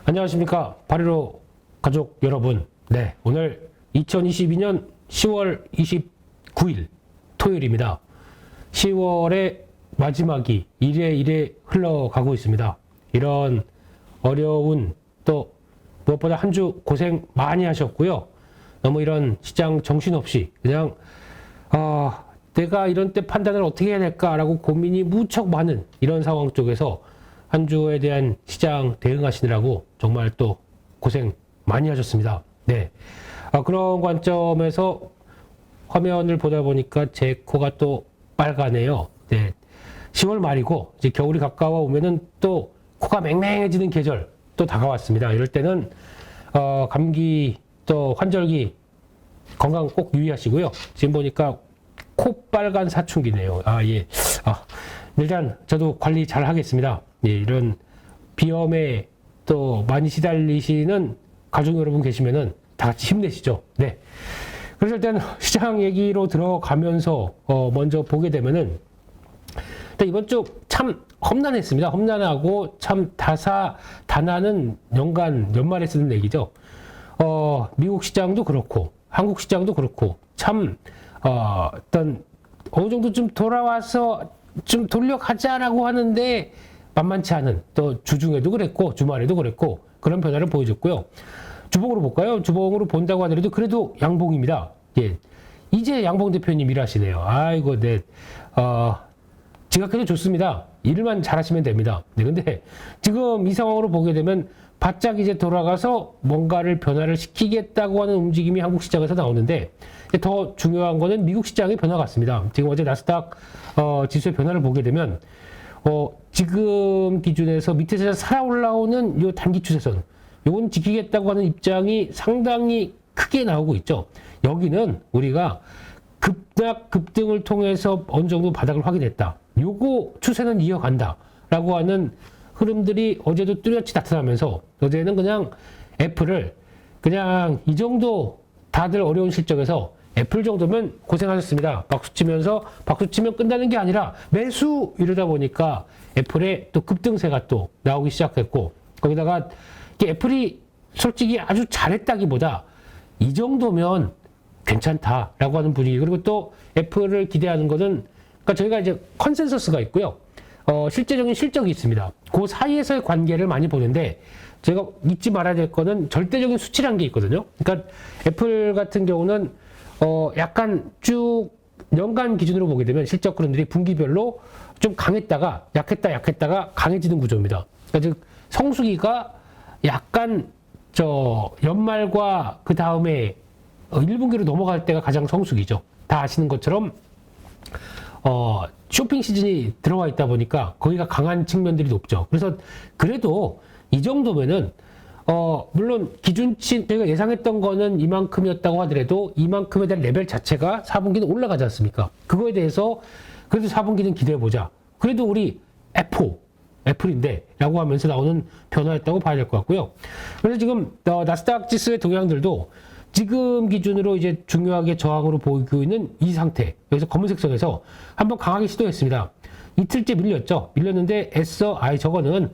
안녕하십니까. 바리로 가족 여러분. 네, 오늘 2022년 10월 29일 토요일입니다. 10월의 마지막이 이래 흘러가고 있습니다. 이런 어려운 또 무엇보다 한 주 고생 많이 하셨고요. 너무 이런 시장 정신없이 그냥 내가 이런 때 판단을 어떻게 해야 될까라고 고민이 무척 많은 이런 상황 쪽에서 한 주에 대한 시장 대응하시느라고 정말 또 고생 많이 하셨습니다. 네. 그런 관점에서 화면을 보다 보니까 제 코가 또 빨가네요. 네. 10월 말이고 이제 겨울이 가까워 오면은 또 코가 맹맹해지는 계절 또 다가왔습니다. 이럴 때는 감기 또 환절기 건강 꼭 유의하시고요. 지금 보니까 코 빨간 사춘기네요. 예. 일단 저도 관리 잘 하겠습니다. 예, 이런 비염에 또 많이 시달리시는 가족 여러분 계시면은 다 같이 힘내시죠. 네. 그래서 일단 시장 얘기로 들어가면서 먼저 보게 되면은 이번 주 참 험난했습니다. 험난하고 참 다사다난은 연말에 쓰는 얘기죠. 미국 시장도 그렇고 한국 시장도 그렇고 참 어떤 어느 정도 좀 돌아와서 좀 돌려가자라고 하는데 만만치 않은 또 주중에도 그랬고 주말에도 그랬고 그런 변화를 보여줬고요. 주봉으로 볼까요? 주봉으로 본다고 하더라도 그래도 양봉입니다. 예, 이제 양봉 대표님 일하시네요. 아이고, 네, 지각해도 좋습니다. 일만 잘하시면 됩니다. 네, 근데 지금 이 상황으로 보게 되면 바짝 이제 돌아가서 뭔가를 변화를 시키겠다고 하는 움직임이 한국 시장에서 나오는데 더 중요한 거는 미국 시장의 변화 같습니다. 지금 어제 나스닥 지수의 변화를 보게 되면 지금 기준에서 밑에서 살아 올라오는 요 단기 추세선 요건 지키겠다고 하는 입장이 상당히 크게 나오고 있죠. 여기는 우리가 급락 급등을 통해서 어느 정도 바닥을 확인했다. 요거 추세는 이어간다 라고 하는 흐름들이 어제도 뚜렷이 나타나면서 어제는 그냥 애플을 그냥 이 정도 다들 어려운 실적에서 애플 정도면 고생하셨습니다. 박수 치면 끝나는 게 아니라 매수 이러다 보니까 애플의 또 급등세가 또 나오기 시작했고 거기다가 애플이 솔직히 아주 잘했다기보다 이 정도면 괜찮다라고 하는 분위기 그리고 또 애플을 기대하는 것은 그러니까 저희가 이제 컨센서스가 있고요. 실제적인 실적이 있습니다. 그 사이에서의 관계를 많이 보는데 제가 잊지 말아야 될 거는 절대적인 수치란 게 있거든요. 그러니까 애플 같은 경우는 약간 쭉 연간 기준으로 보게 되면 실적 흐름들이 분기별로 좀 강했다가 약했다가 강해지는 구조입니다. 그러니까 즉 성수기가 약간 연말과 그 다음에 1분기로 넘어갈 때가 가장 성수기죠. 다 아시는 것처럼 쇼핑 시즌이 들어와 있다 보니까 거기가 강한 측면들이 높죠. 그래서 그래도 이 정도면은 물론 기준치 저희가 예상했던 거는 이만큼이었다고 하더라도 이만큼에 대한 레벨 자체가 4분기는 올라가지 않습니까? 그거에 대해서 그래도 4분기는 기대해보자. 그래도 우리 애플인데 라고 하면서 나오는 변화였다고 봐야 될 것 같고요. 그래서 지금 나스닥 지수의 동향들도 지금 기준으로 이제 중요하게 저항으로 보이고 있는 이 상태 여기서 검은색 선에서 한번 강하게 시도했습니다. 이틀째 밀렸는데 애써 저거는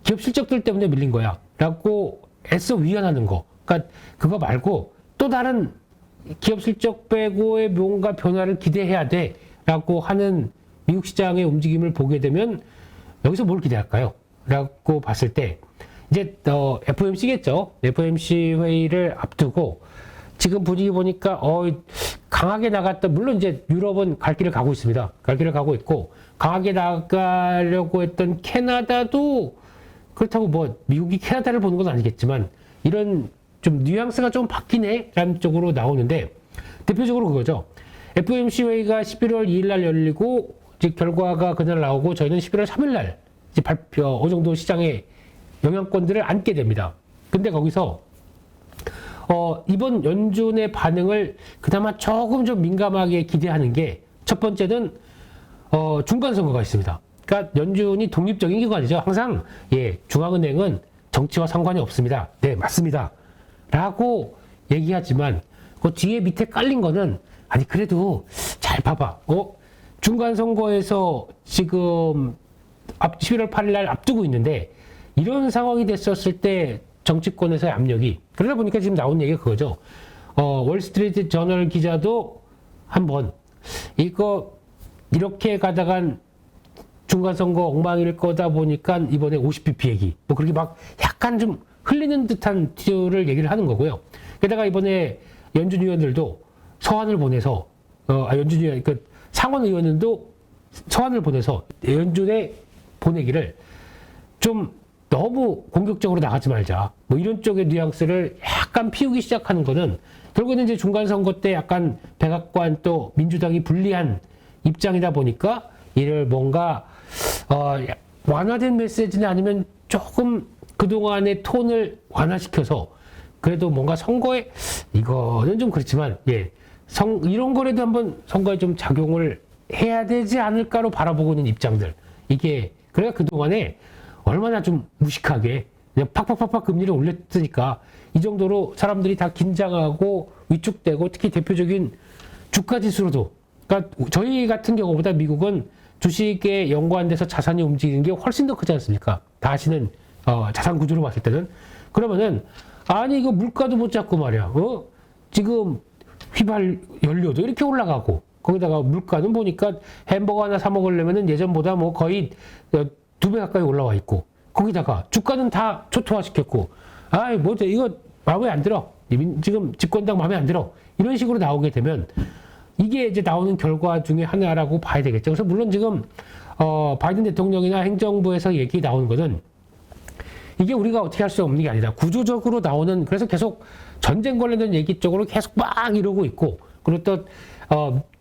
기업 실적들 때문에 밀린 거야 라고 애써 위안하는 거 그러니까 그거 말고 또 다른 기업 실적 빼고의 뭔가 변화를 기대해야 돼 라고 하는 미국 시장의 움직임을 보게 되면 여기서 뭘 기대할까요? 라고 봤을 때 이제 FOMC겠죠. FOMC 회의를 앞두고 지금 분위기 보니까 강하게 나갔다. 물론 이제 유럽은 갈 길을 가고 있습니다. 갈 길을 가고 있고 강하게 나가려고 했던 캐나다도 그렇다고 뭐 미국이 캐나다를 보는 건 아니겠지만 이런 좀 뉘앙스가 좀 바뀌네 라는 쪽으로 나오는데 대표적으로 그거죠. FOMC 회의가 11월 2일 날 열리고 이제 결과가 그날 나오고 저희는 11월 3일 날 이제 어느 정도 시장에 영향권들을 안게 됩니다. 근데 거기서 이번 연준의 반응을 그나마 조금 좀 민감하게 기대하는 게 첫 번째는 중간 선거가 있습니다. 그러니까 연준이 독립적인 기관이죠. 항상 중앙은행은 정치와 상관이 없습니다. 네, 맞습니다. 라고 얘기하지만 그 뒤에 밑에 깔린 거는 아니 그래도 잘 봐봐. 중간 선거에서 지금 11월 8일 날 앞두고 있는데 이런 상황이 됐었을 때 정치권에서의 압력이, 그러다 보니까 지금 나온 얘기가 그거죠. 월스트리트 저널 기자도 한번 이거 이렇게 가다간 중간선거 엉망일 거다 보니까 이번에 50bp 얘기, 뭐 그렇게 막 약간 좀 흘리는 듯한 티를 얘기를 하는 거고요. 게다가 이번에 연준 의원들도 서한을 보내서, 연준 의원, 그 상원 의원들도 서한을 보내서 연준에 보내기를 좀 너무 공격적으로 나가지 말자, 뭐 이런 쪽의 뉘앙스를 약간 피우기 시작하는 거는 결국에는 이제 중간선거 때 약간 백악관 또 민주당이 불리한 입장이다 보니까 이를 뭔가 완화된 메시지는 아니면 조금 그동안의 톤을 완화시켜서 그래도 뭔가 선거에, 이거는 좀 그렇지만, 예, 이런 거라도 한번 선거에 좀 작용을 해야 되지 않을까로 바라보고 있는 입장들. 이게, 그래가 그동안에 얼마나 좀 무식하게 그냥 팍팍팍팍 금리를 올렸으니까 이 정도로 사람들이 다 긴장하고 위축되고, 특히 대표적인 주가 지수로도, 그러니까 저희 같은 경우보다 미국은 주식에 연관돼서 자산이 움직이는 게 훨씬 더 크지 않습니까? 다 아시는 자산 구조로 봤을 때는. 그러면은 아니 이거 물가도 못 잡고 말이야. 지금 휘발 연료도 이렇게 올라가고, 거기다가 물가는 보니까 햄버거 하나 사 먹으려면은 예전보다 뭐 거의 2배 가까이 올라와 있고, 거기다가 주가는 다 초토화시켰고, 아이 뭐 이거 마음에 안 들어. 지금 집권당 마음에 안 들어. 이런 식으로 나오게 되면 이게 이제 나오는 결과 중에 하나라고 봐야 되겠죠. 그래서 물론 지금 바이든 대통령이나 행정부에서 얘기 나오는 것은 이게 우리가 어떻게 할 수 없는 게 아니다. 구조적으로 나오는, 그래서 계속 전쟁 관련된 얘기 쪽으로 계속 막 이러고 있고, 그리고 또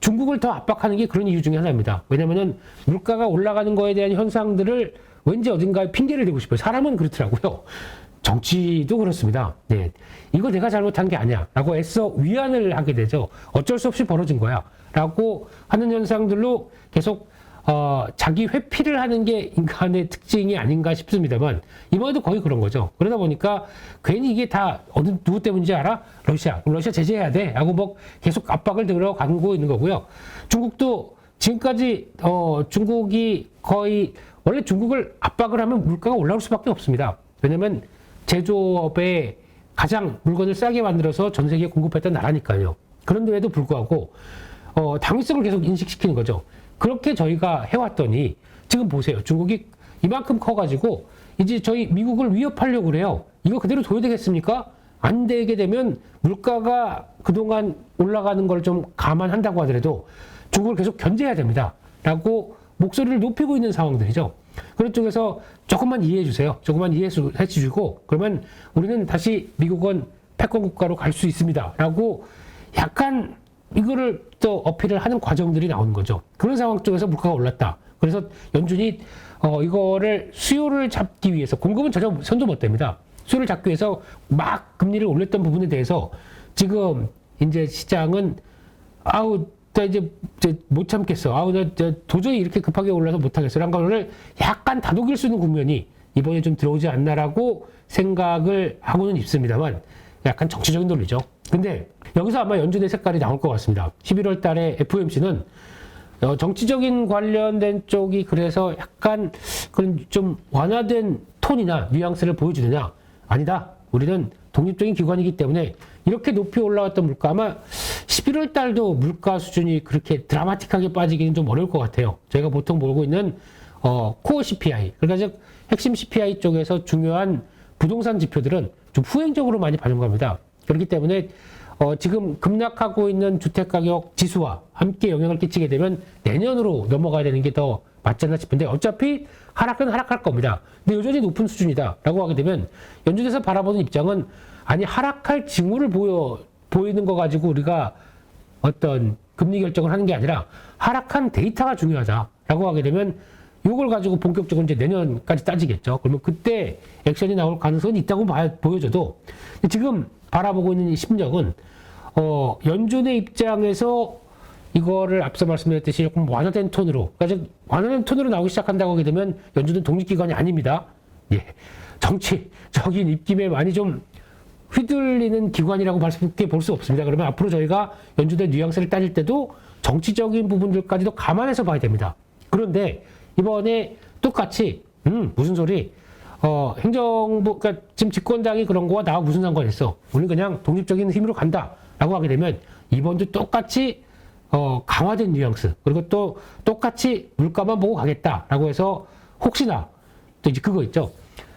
중국을 더 압박하는 게 그런 이유 중에 하나입니다. 왜냐면은 물가가 올라가는 거에 대한 현상들을 왠지 어딘가에 핑계를 대고 싶어요. 사람은 그렇더라고요. 정치도 그렇습니다. 네. 이거 내가 잘못한 게 아니야 라고 애써 위안을 하게 되죠. 어쩔 수 없이 벌어진 거야 라고 하는 현상들로 계속 자기 회피를 하는 게 인간의 특징이 아닌가 싶습니다만, 이번에도 거의 그런 거죠. 그러다 보니까 괜히 이게 다 누구 때문인지 알아? 러시아 제재해야 돼 라고 뭐 계속 압박을 들어가고 있는 거고요. 중국도 지금까지 중국이 거의, 원래 중국을 압박을 하면 물가가 올라올 수밖에 없습니다. 왜냐면 제조업에 가장 물건을 싸게 만들어서 전 세계에 공급했던 나라니까요. 그런데에도 불구하고 당위성을 계속 인식시키는 거죠. 그렇게 저희가 해왔더니 지금 보세요. 중국이 이만큼 커가지고 이제 저희 미국을 위협하려고 그래요. 이거 그대로 둬야 되겠습니까? 안 되게 되면 물가가 그동안 올라가는 걸 좀 감안한다고 하더라도 중국을 계속 견제해야 됩니다. 라고 목소리를 높이고 있는 상황들이죠. 그런 쪽에서 조금만 이해해 주세요. 조금만 이해해 주시고, 그러면 우리는 다시 미국은 패권 국가로 갈 수 있습니다. 라고 약간 이거를 또 어필을 하는 과정들이 나오는 거죠. 그런 상황 쪽에서 물가가 올랐다. 그래서 연준이 이거를 수요를 잡기 위해서, 공급은 전혀 손도 못 댑니다. 수요를 잡기 위해서 막 금리를 올렸던 부분에 대해서 지금 이제 시장은 나 이제 못 참겠어. 나 도저히 이렇게 급하게 올라서 못 하겠어. 라는 거를 약간 다독일 수 있는 국면이 이번에 좀 들어오지 않나라고 생각을 하고는 있습니다만, 약간 정치적인 논리죠. 근데 여기서 아마 연준의 색깔이 나올 것 같습니다. 11월 달에 FOMC는 정치적인 관련된 쪽이 그래서 약간 그런 좀 완화된 톤이나 뉘앙스를 보여주느냐? 아니다. 우리는 독립적인 기관이기 때문에 이렇게 높이 올라왔던 물가, 아마 11월 달도 물가 수준이 그렇게 드라마틱하게 빠지기는 좀 어려울 것 같아요. 저희가 보통 보고 있는 코어 CPI, 그러니까 즉 핵심 CPI 쪽에서 중요한 부동산 지표들은 좀 후행적으로 많이 반영합니다. 그렇기 때문에 지금 급락하고 있는 주택가격 지수와 함께 영향을 끼치게 되면 내년으로 넘어가야 되는 게 더 맞지 않나 싶은데, 어차피 하락은 하락할 겁니다. 근데 여전히 높은 수준이다 라고 하게 되면 연준에서 바라보는 입장은, 아니 하락할 징후를 보이는 거 가지고 우리가 어떤 금리 결정을 하는 게 아니라 하락한 데이터가 중요하다라고 하게 되면 이걸 가지고 본격적으로 이제 내년까지 따지겠죠. 그러면 그때 액션이 나올 가능성은 있다고 보여져도, 지금 바라보고 있는 이 심정은 연준의 입장에서 이거를 앞서 말씀드렸듯이 조금 완화된 톤으로, 그러니까 완화된 톤으로 나오기 시작한다고 하게 되면 연준은 독립기관이 아닙니다. 예, 정치적인 입김에 많이 좀 휘둘리는 기관이라고 볼 수 없습니다. 그러면 앞으로 저희가 연준의 뉘앙스를 따질 때도 정치적인 부분들까지도 감안해서 봐야 됩니다. 그런데 이번에 똑같이 무슨 소리? 행정부, 그러니까 지금 집권당이 그런 거와 나와 무슨 상관이 있어? 우리는 그냥 독립적인 힘으로 간다라고 하게 되면 이번도 똑같이 강화된 뉘앙스, 그리고 또 똑같이 물가만 보고 가겠다라고 해서 혹시나 또 이제 그거 있죠.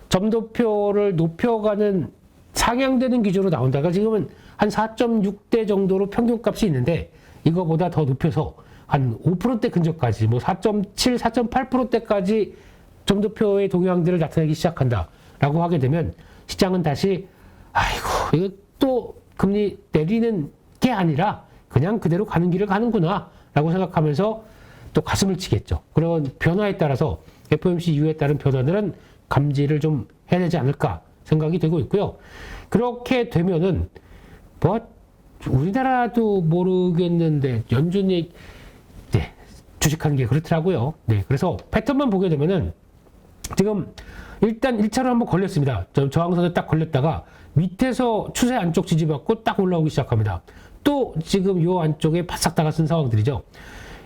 점도표를 높여가는 상향되는 기조로 나온다가 지금은 한 4.6대 정도로 평균값이 있는데 이거보다 더 높여서 한 5%대 근처까지 뭐 4.7, 4.8%대까지 점도표의 동향들을 나타내기 시작한다라고 하게 되면 시장은 다시 아이고 이거 또 금리 내리는 게 아니라 그냥 그대로 가는 길을 가는구나 라고 생각하면서 또 가슴을 치겠죠. 그런 변화에 따라서 FOMC 이후에 따른 변화들은 감지를 좀 해야 되지 않을까 생각이 되고 있고요. 그렇게 되면은 뭐 우리나라도 모르겠는데 연준이 네, 주식하는 게 그렇더라고요. 네, 그래서 패턴만 보게 되면은 지금 일단 1차로 한번 걸렸습니다. 저항선에 딱 걸렸다가 밑에서 추세 안쪽 지지받고 딱 올라오기 시작합니다. 또 지금 요 안쪽에 바싹 다가선 상황들이죠.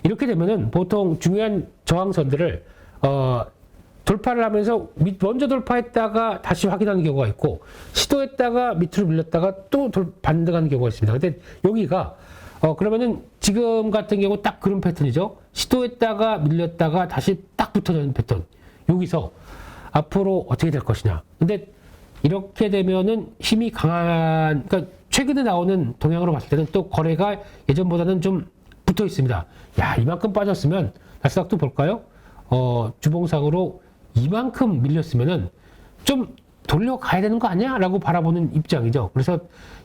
이렇게 되면은 보통 중요한 저항선들을 돌파를 하면서 먼저 돌파했다가 다시 확인하는 경우가 있고 시도했다가 밑으로 밀렸다가 또 반등하는 경우가 있습니다. 근데 여기가 그러면은 지금 같은 경우 딱 그런 패턴이죠. 시도했다가 밀렸다가 다시 딱 붙어지는 패턴. 여기서 앞으로 어떻게 될 것이냐. 근데 이렇게 되면은 힘이 강한, 그러니까 최근에 나오는 동향으로 봤을 때는 또 거래가 예전보다는 좀 붙어 있습니다. 야, 이만큼 빠졌으면 나스닥도 볼까요? 주봉상으로 이만큼 밀렸으면은 좀 돌려가야 되는 거 아니야? 라고 바라보는 입장이죠. 그래서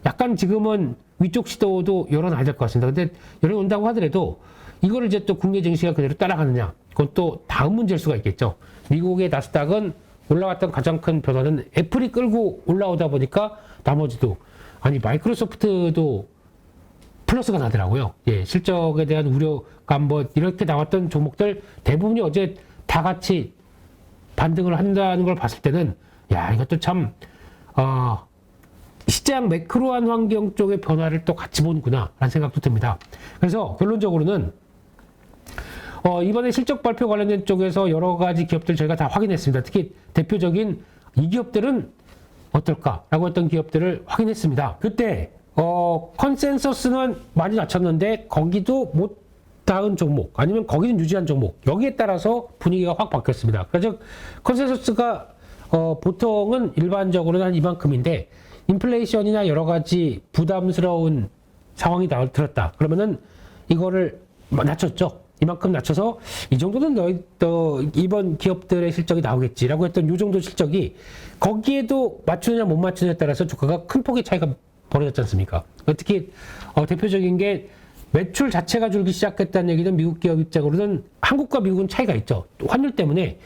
약간 지금은 위쪽 시도도 열어놔야 될 것 같습니다. 근데 열어놓는다고 하더라도 이거를 이제 또 국내 증시가 그대로 따라가느냐? 그건 또 다음 문제일 수가 있겠죠. 미국의 나스닥은 올라왔던 가장 큰 변화는 애플이 끌고 올라오다 보니까 나머지도, 아니 마이크로소프트도 플러스가 나더라고요. 예, 실적에 대한 우려감 뭐 이렇게 나왔던 종목들 대부분이 어제 다 같이 반등을 한다는 걸 봤을 때는 야, 이것도 참 시장 매크로한 환경 쪽의 변화를 또 같이 보는구나 라는 생각도 듭니다. 그래서 결론적으로는 이번에 실적 발표 관련된 쪽에서 여러 가지 기업들 저희가 다 확인했습니다. 특히 대표적인 이 기업들은 어떨까라고 했던 기업들을 확인했습니다. 그때 컨센서스는 많이 낮췄는데 거기도 못 닿은 종목 아니면 거기는 유지한 종목, 여기에 따라서 분위기가 확 바뀌었습니다. 그래서 컨센서스가 보통은 일반적으로는 한 이만큼인데 인플레이션이나 여러 가지 부담스러운 상황이 들었다. 그러면은 이거를 낮췄죠. 이만큼 낮춰서 이 정도는 이번 기업들의 실적이 나오겠지라고 했던 이 정도 실적이 거기에도 맞추느냐 못 맞추느냐에 따라서 주가가 큰 폭의 차이가 벌어졌지 않습니까? 특히 대표적인 게 매출 자체가 줄기 시작했다는 얘기는 미국 기업 입장으로는 한국과 미국은 차이가 있죠. 환율 때문에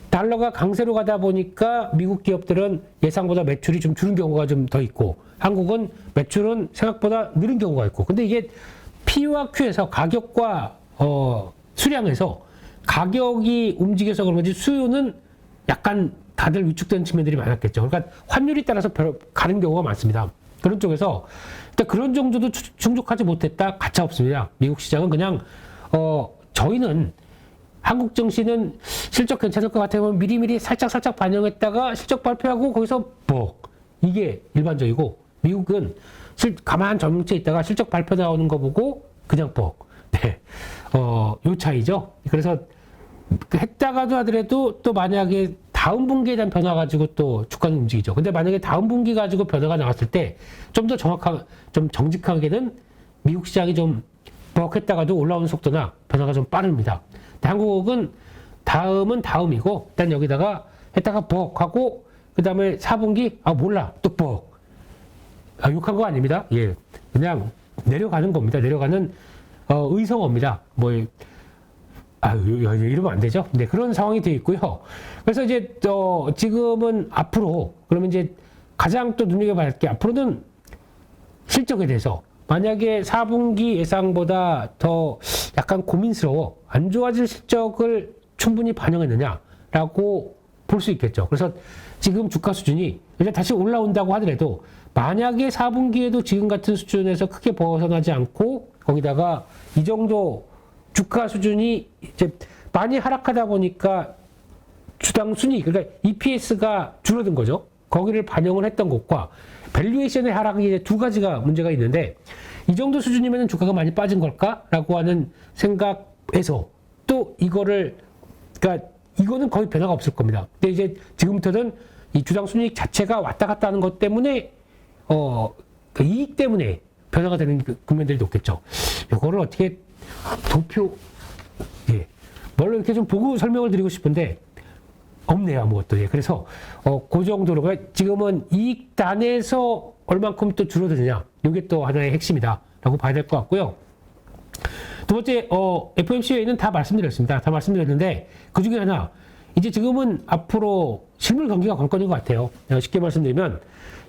달러가 강세로 가다 보니까 미국 기업들은 예상보다 매출이 좀 줄은 경우가 좀 더 있고 한국은 매출은 생각보다 늘은 경우가 있고, 근데 이게 P와 Q에서 가격과 수량에서 가격이 움직여서 그런 거지 수요는 약간 다들 위축되는 측면들이 많았겠죠. 그러니까 환율이 따라서 가는 경우가 많습니다. 그런 쪽에서 일단 그런 정도도 충족하지 못했다. 가차 없습니다. 미국 시장은 그냥 저희는 한국 증시는 실적 괜찮을 것 같아요. 미리미리 살짝 반영했다가 실적 발표하고 거기서 이게 일반적이고, 미국은 가만 정체 있다가 실적 발표 나오는 거 보고 그냥 네. 요 차이죠. 그래서 했다가도 하더라도 또 만약에 다음 분기에 대한 변화 가지고 또 주가는 움직이죠. 근데 만약에 다음 분기 가지고 변화가 나왔을 때 좀 더 좀 정직하게는 미국 시장이 좀 했다가도 올라오는 속도나 변화가 좀 빠릅니다. 근데 한국은 다음은 다음이고 일단 여기다가 했다가 하고 그 다음에 4분기 몰라 또 욕한 거 아닙니다. 예, 그냥 내려가는 겁니다. 내려가는 의성어입니다. 이러면 안 되죠. 네, 그런 상황이 되어 있고요. 그래서 이제, 지금은 앞으로, 그러면 이제 가장 또 눈여겨봐야 할 게 앞으로는 실적에 대해서 만약에 4분기 예상보다 더 약간 고민스러워, 안 좋아질 실적을 충분히 반영했느냐라고 볼 수 있겠죠. 그래서 지금 주가 수준이 일단 다시 올라온다고 하더라도 만약에 4분기에도 지금 같은 수준에서 크게 벗어나지 않고 거기다가 이 정도 주가 수준이 이제 많이 하락하다 보니까 주당 순이익, 그러니까 EPS가 줄어든 거죠. 거기를 반영을 했던 것과 밸류에이션의 하락이 이제 두 가지가 문제가 있는데 이 정도 수준이면 주가가 많이 빠진 걸까라고 하는 생각에서 또 이거를 그러니까 이거는 거의 변화가 없을 겁니다. 근데 이제 지금부터는 이 주당 순이익 자체가 왔다 갔다 하는 것 때문에 그 이익 때문에 변화가 되는 국면들이 높겠죠. 이거를 어떻게 뭘로 이렇게 좀 보고 설명을 드리고 싶은데 없네요, 아무것도. 예. 그래서 그 정도로 지금은 이익단에서 얼만큼 또 줄어드느냐, 이게 또 하나의 핵심이다라고 봐야 될 것 같고요. 두 번째, FOMC에는 다 말씀드렸습니다. 다 말씀드렸는데 그 중에 하나, 이제 지금은 앞으로 실물 경기가 관건인 것 같아요. 쉽게 말씀드리면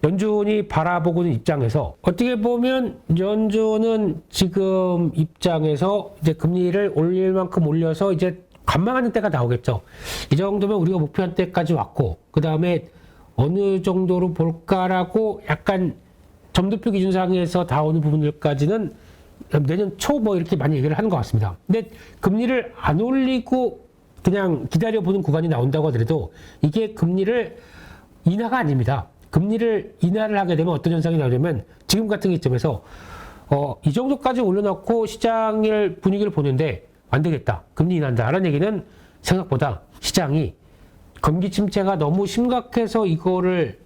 연준이 바라보고 있는 입장에서 어떻게 보면 연준은 지금 입장에서 이제 금리를 올릴 만큼 올려서 이제 관망하는 때가 나오겠죠. 이 정도면 우리가 목표한 때까지 왔고 그 다음에 어느 정도로 볼까라고 약간 점도표 기준상에서 다 오는 부분들까지는 내년 초 뭐 이렇게 많이 얘기를 하는 것 같습니다. 근데 금리를 안 올리고 그냥 기다려보는 구간이 나온다고 하더라도 이게 금리를 인하가 아닙니다. 금리를 인하를 하게 되면 어떤 현상이 나오냐면 지금 같은 시점에서 이 정도까지 올려놓고 시장의 분위기를 보는데 안 되겠다. 금리 인하한다. 라는 얘기는 생각보다 시장이 경기 침체가 너무 심각해서 이거를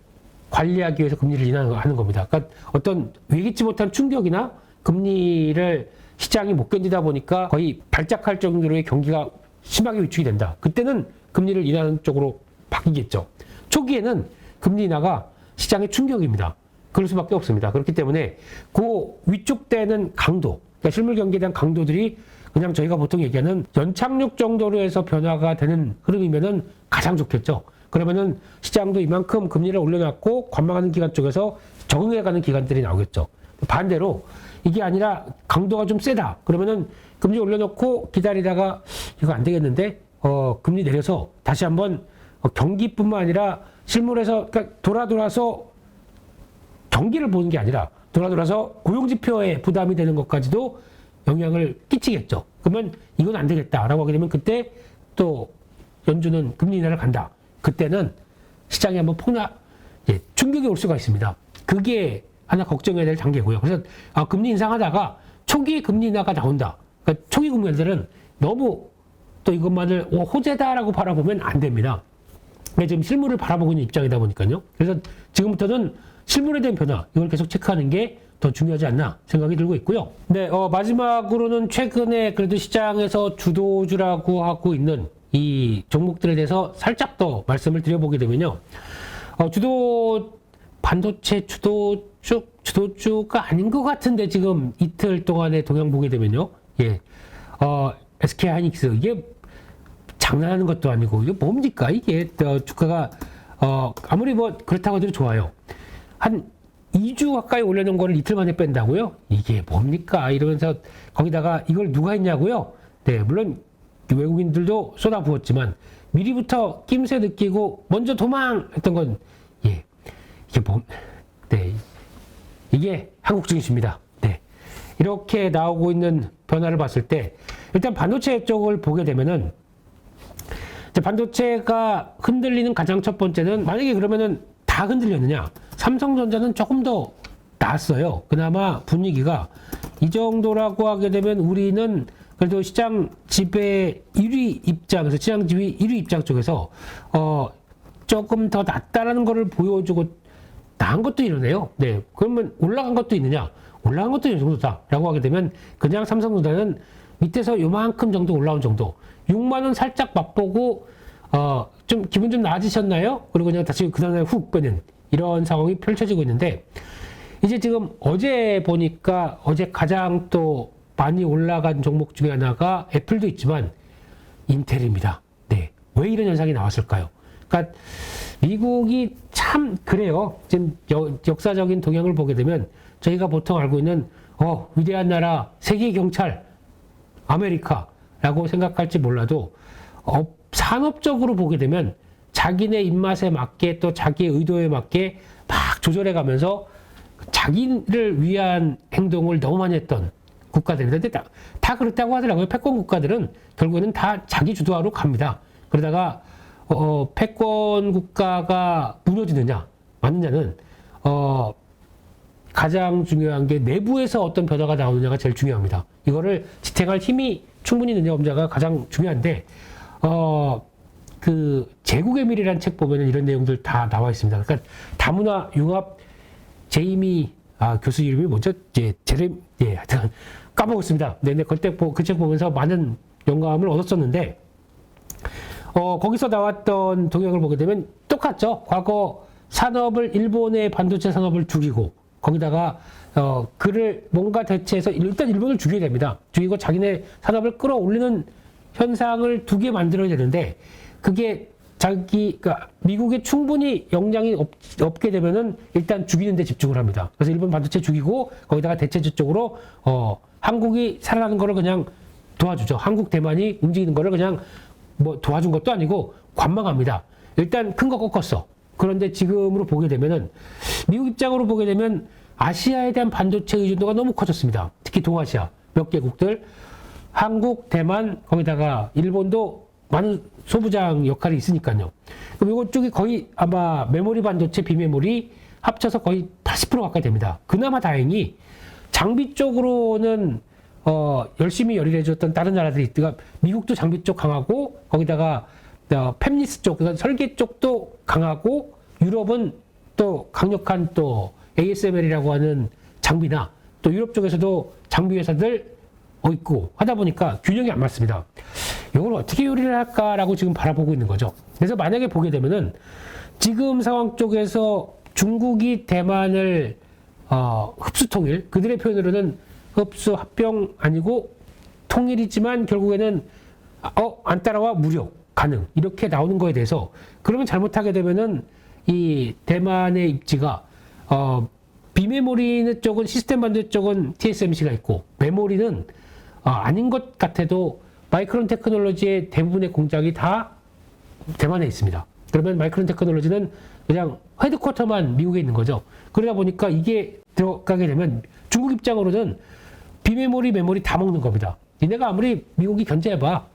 관리하기 위해서 금리를 인하하는 겁니다. 그러니까 어떤 예기치 못한 충격이나 금리를 시장이 못 견디다 보니까 거의 발작할 정도로의 경기가 심하게 위축이 된다. 그때는 금리를 인하하는 쪽으로 바뀌겠죠. 초기에는 금리 인하가 시장의 충격입니다. 그럴 수밖에 없습니다. 그렇기 때문에 그 위축되는 강도, 그러니까 실물 경기에 대한 강도들이 그냥 저희가 보통 얘기하는 연착륙 정도로 해서 변화가 되는 흐름이면은 가장 좋겠죠. 그러면은 시장도 이만큼 금리를 올려놨고 관망하는 기간 쪽에서 적응해가는 기간들이 나오겠죠. 반대로 이게 아니라 강도가 좀 세다. 그러면은 금리 올려놓고 기다리다가 이거 안 되겠는데 금리 내려서 다시 한번 경기뿐만 아니라 실물에서 그러니까 돌아서 경기를 보는 게 아니라 돌아서 고용지표에 부담이 되는 것까지도 영향을 끼치겠죠. 그러면 이건 안 되겠다라고 하게 되면 그때 또 연준은 금리 인하를 간다. 그때는 시장에 한번 충격이 올 수가 있습니다. 그게 하나 걱정해야 될 단계고요. 그래서 금리 인상하다가 초기에 금리 인하가 나온다. 그러니까 초기 국면들은 너무 또 이것만을 호재다라고 바라보면 안 됩니다. 지금 실물을 바라보고 있는 입장이다 보니까요. 그래서 지금부터는 실물에 대한 변화, 이걸 계속 체크하는 게 더 중요하지 않나 생각이 들고 있고요. 네, 마지막으로는 최근에 그래도 시장에서 주도주라고 하고 있는 이 종목들에 대해서 살짝 더 말씀을 드려보게 되면요. 반도체 주도주가 아닌 것 같은데 지금 이틀 동안의 동향 보게 되면요. 예. SK 하이닉스, 이게 장난하는 것도 아니고, 이게 뭡니까? 이게, 주가가, 아무리 뭐, 그렇다고 해도 좋아요. 한 2주 가까이 올려놓은 거를 이틀 만에 뺀다고요? 이게 뭡니까? 이러면서, 거기다가 이걸 누가 했냐고요? 네, 물론, 외국인들도 쏟아부었지만, 미리부터 낌새 느끼고, 먼저 도망했던 건, 예. 네. 이게 한국 증시입니다. 네. 이렇게 나오고 있는 변화를 봤을 때, 일단 반도체 쪽을 보게 되면은, 반도체가 흔들리는 가장 첫 번째는 만약에 그러면은 다 흔들렸느냐? 삼성전자는 조금 더 나았어요. 그나마 분위기가 이 정도라고 하게 되면 우리는 그래도 시장 지배 1위 입장에서 시장 지배 1위 입장 쪽에서 조금 더 낫다라는 거를 보여주고 나은 것도 이러네요. 네, 그러면 올라간 것도 있느냐? 올라간 것도 이 정도다라고 하게 되면 그냥 삼성전자는 밑에서 요만큼 정도 올라온 정도. 6만 원 살짝 맛보고 좀 기분 좀 나아지셨나요? 그리고 그냥 다시 그다음에 훅 빼는 이런 상황이 펼쳐지고 있는데 이제 지금 어제 보니까 어제 가장 또 많이 올라간 종목 중에 하나가 애플도 있지만 인텔입니다. 네, 왜 이런 현상이 나왔을까요? 그러니까 미국이 참 그래요. 지금 역사적인 동향을 보게 되면 저희가 보통 알고 있는 위대한 나라 세계 경찰 아메리카라고 생각할지 몰라도 산업적으로 보게 되면 자기네 입맛에 맞게 또 자기의 의도에 맞게 막 조절해 가면서 자기를 위한 행동을 너무 많이 했던 국가들인데 다 그렇다고 하더라고요. 패권 국가들은 결국에는 다 자기 주도하러 갑니다. 그러다가 패권 국가가 무너지느냐, 맞느냐는, 가장 중요한 게 내부에서 어떤 변화가 나오느냐가 제일 중요합니다. 이거를 지탱할 힘이 충분히 있느냐 없느냐가 가장 중요한데, 그 제국의 미래라는 책 보면은 이런 내용들 다 나와 있습니다. 그러니까 다문화 융합 제이미 교수 이름이 뭐죠? 하여튼 까먹었습니다. 근데 그때 그 책 보면서 많은 영감을 얻었었는데, 거기서 나왔던 동향을 보게 되면 똑같죠. 과거 산업을, 일본의 반도체 산업을 죽이고, 거기다가, 그를 뭔가 대체해서 일단 일본을 죽여야 됩니다. 죽이고 자기네 산업을 끌어올리는 현상을 두 개 만들어야 되는데, 그게 그러니까 미국에 충분히 역량이 없게 되면은 일단 죽이는 데 집중을 합니다. 그래서 일본 반도체 죽이고, 거기다가 대체주 쪽으로, 한국이 살아나는 거를 그냥 도와주죠. 한국, 대만이 움직이는 거를 그냥 뭐 도와준 것도 아니고 관망합니다. 일단 큰 거 꺾었어. 그런데 지금으로 보게 되면은, 미국 입장으로 보게 되면 아시아에 대한 반도체 의존도가 너무 커졌습니다. 특히 동아시아 몇 개국들, 한국, 대만, 거기다가 일본도 많은 소부장 역할이 있으니까요. 그럼 이것 쪽이 거의 아마 메모리 반도체, 비메모리 합쳐서 거의 80% 가까이 됩니다. 그나마 다행히 장비 쪽으로는 열심히 열일해줬던 다른 나라들이 있다가, 미국도 장비 쪽 강하고, 거기다가 팹리스 쪽, 그러니까 설계 쪽도 강하고, 유럽은 또 강력한 또 ASML이라고 하는 장비나, 또 유럽 쪽에서도 장비 회사들 있고 하다 보니까 균형이 안 맞습니다. 이걸 어떻게 요리를 할까라고 지금 바라보고 있는 거죠. 그래서 만약에 보게 되면은 지금 상황 쪽에서 중국이 대만을 흡수 통일, 그들의 표현으로는 흡수 합병 아니고 통일이지만 결국에는 안 따라와 무력 가능, 이렇게 나오는 거에 대해서, 그러면 잘못하게 되면은 이 대만의 입지가 비메모리 쪽은, 시스템 반도체 쪽은 TSMC가 있고, 메모리는 아닌 것 같아도 마이크론 테크놀로지의 대부분의 공장이 다 대만에 있습니다. 그러면 마이크론 테크놀로지는 그냥 헤드쿼터만 미국에 있는 거죠. 그러다 보니까 이게 들어가게 되면 중국 입장으로는 비메모리, 메모리 다 먹는 겁니다. 니네가 아무리 미국이 견제해봐,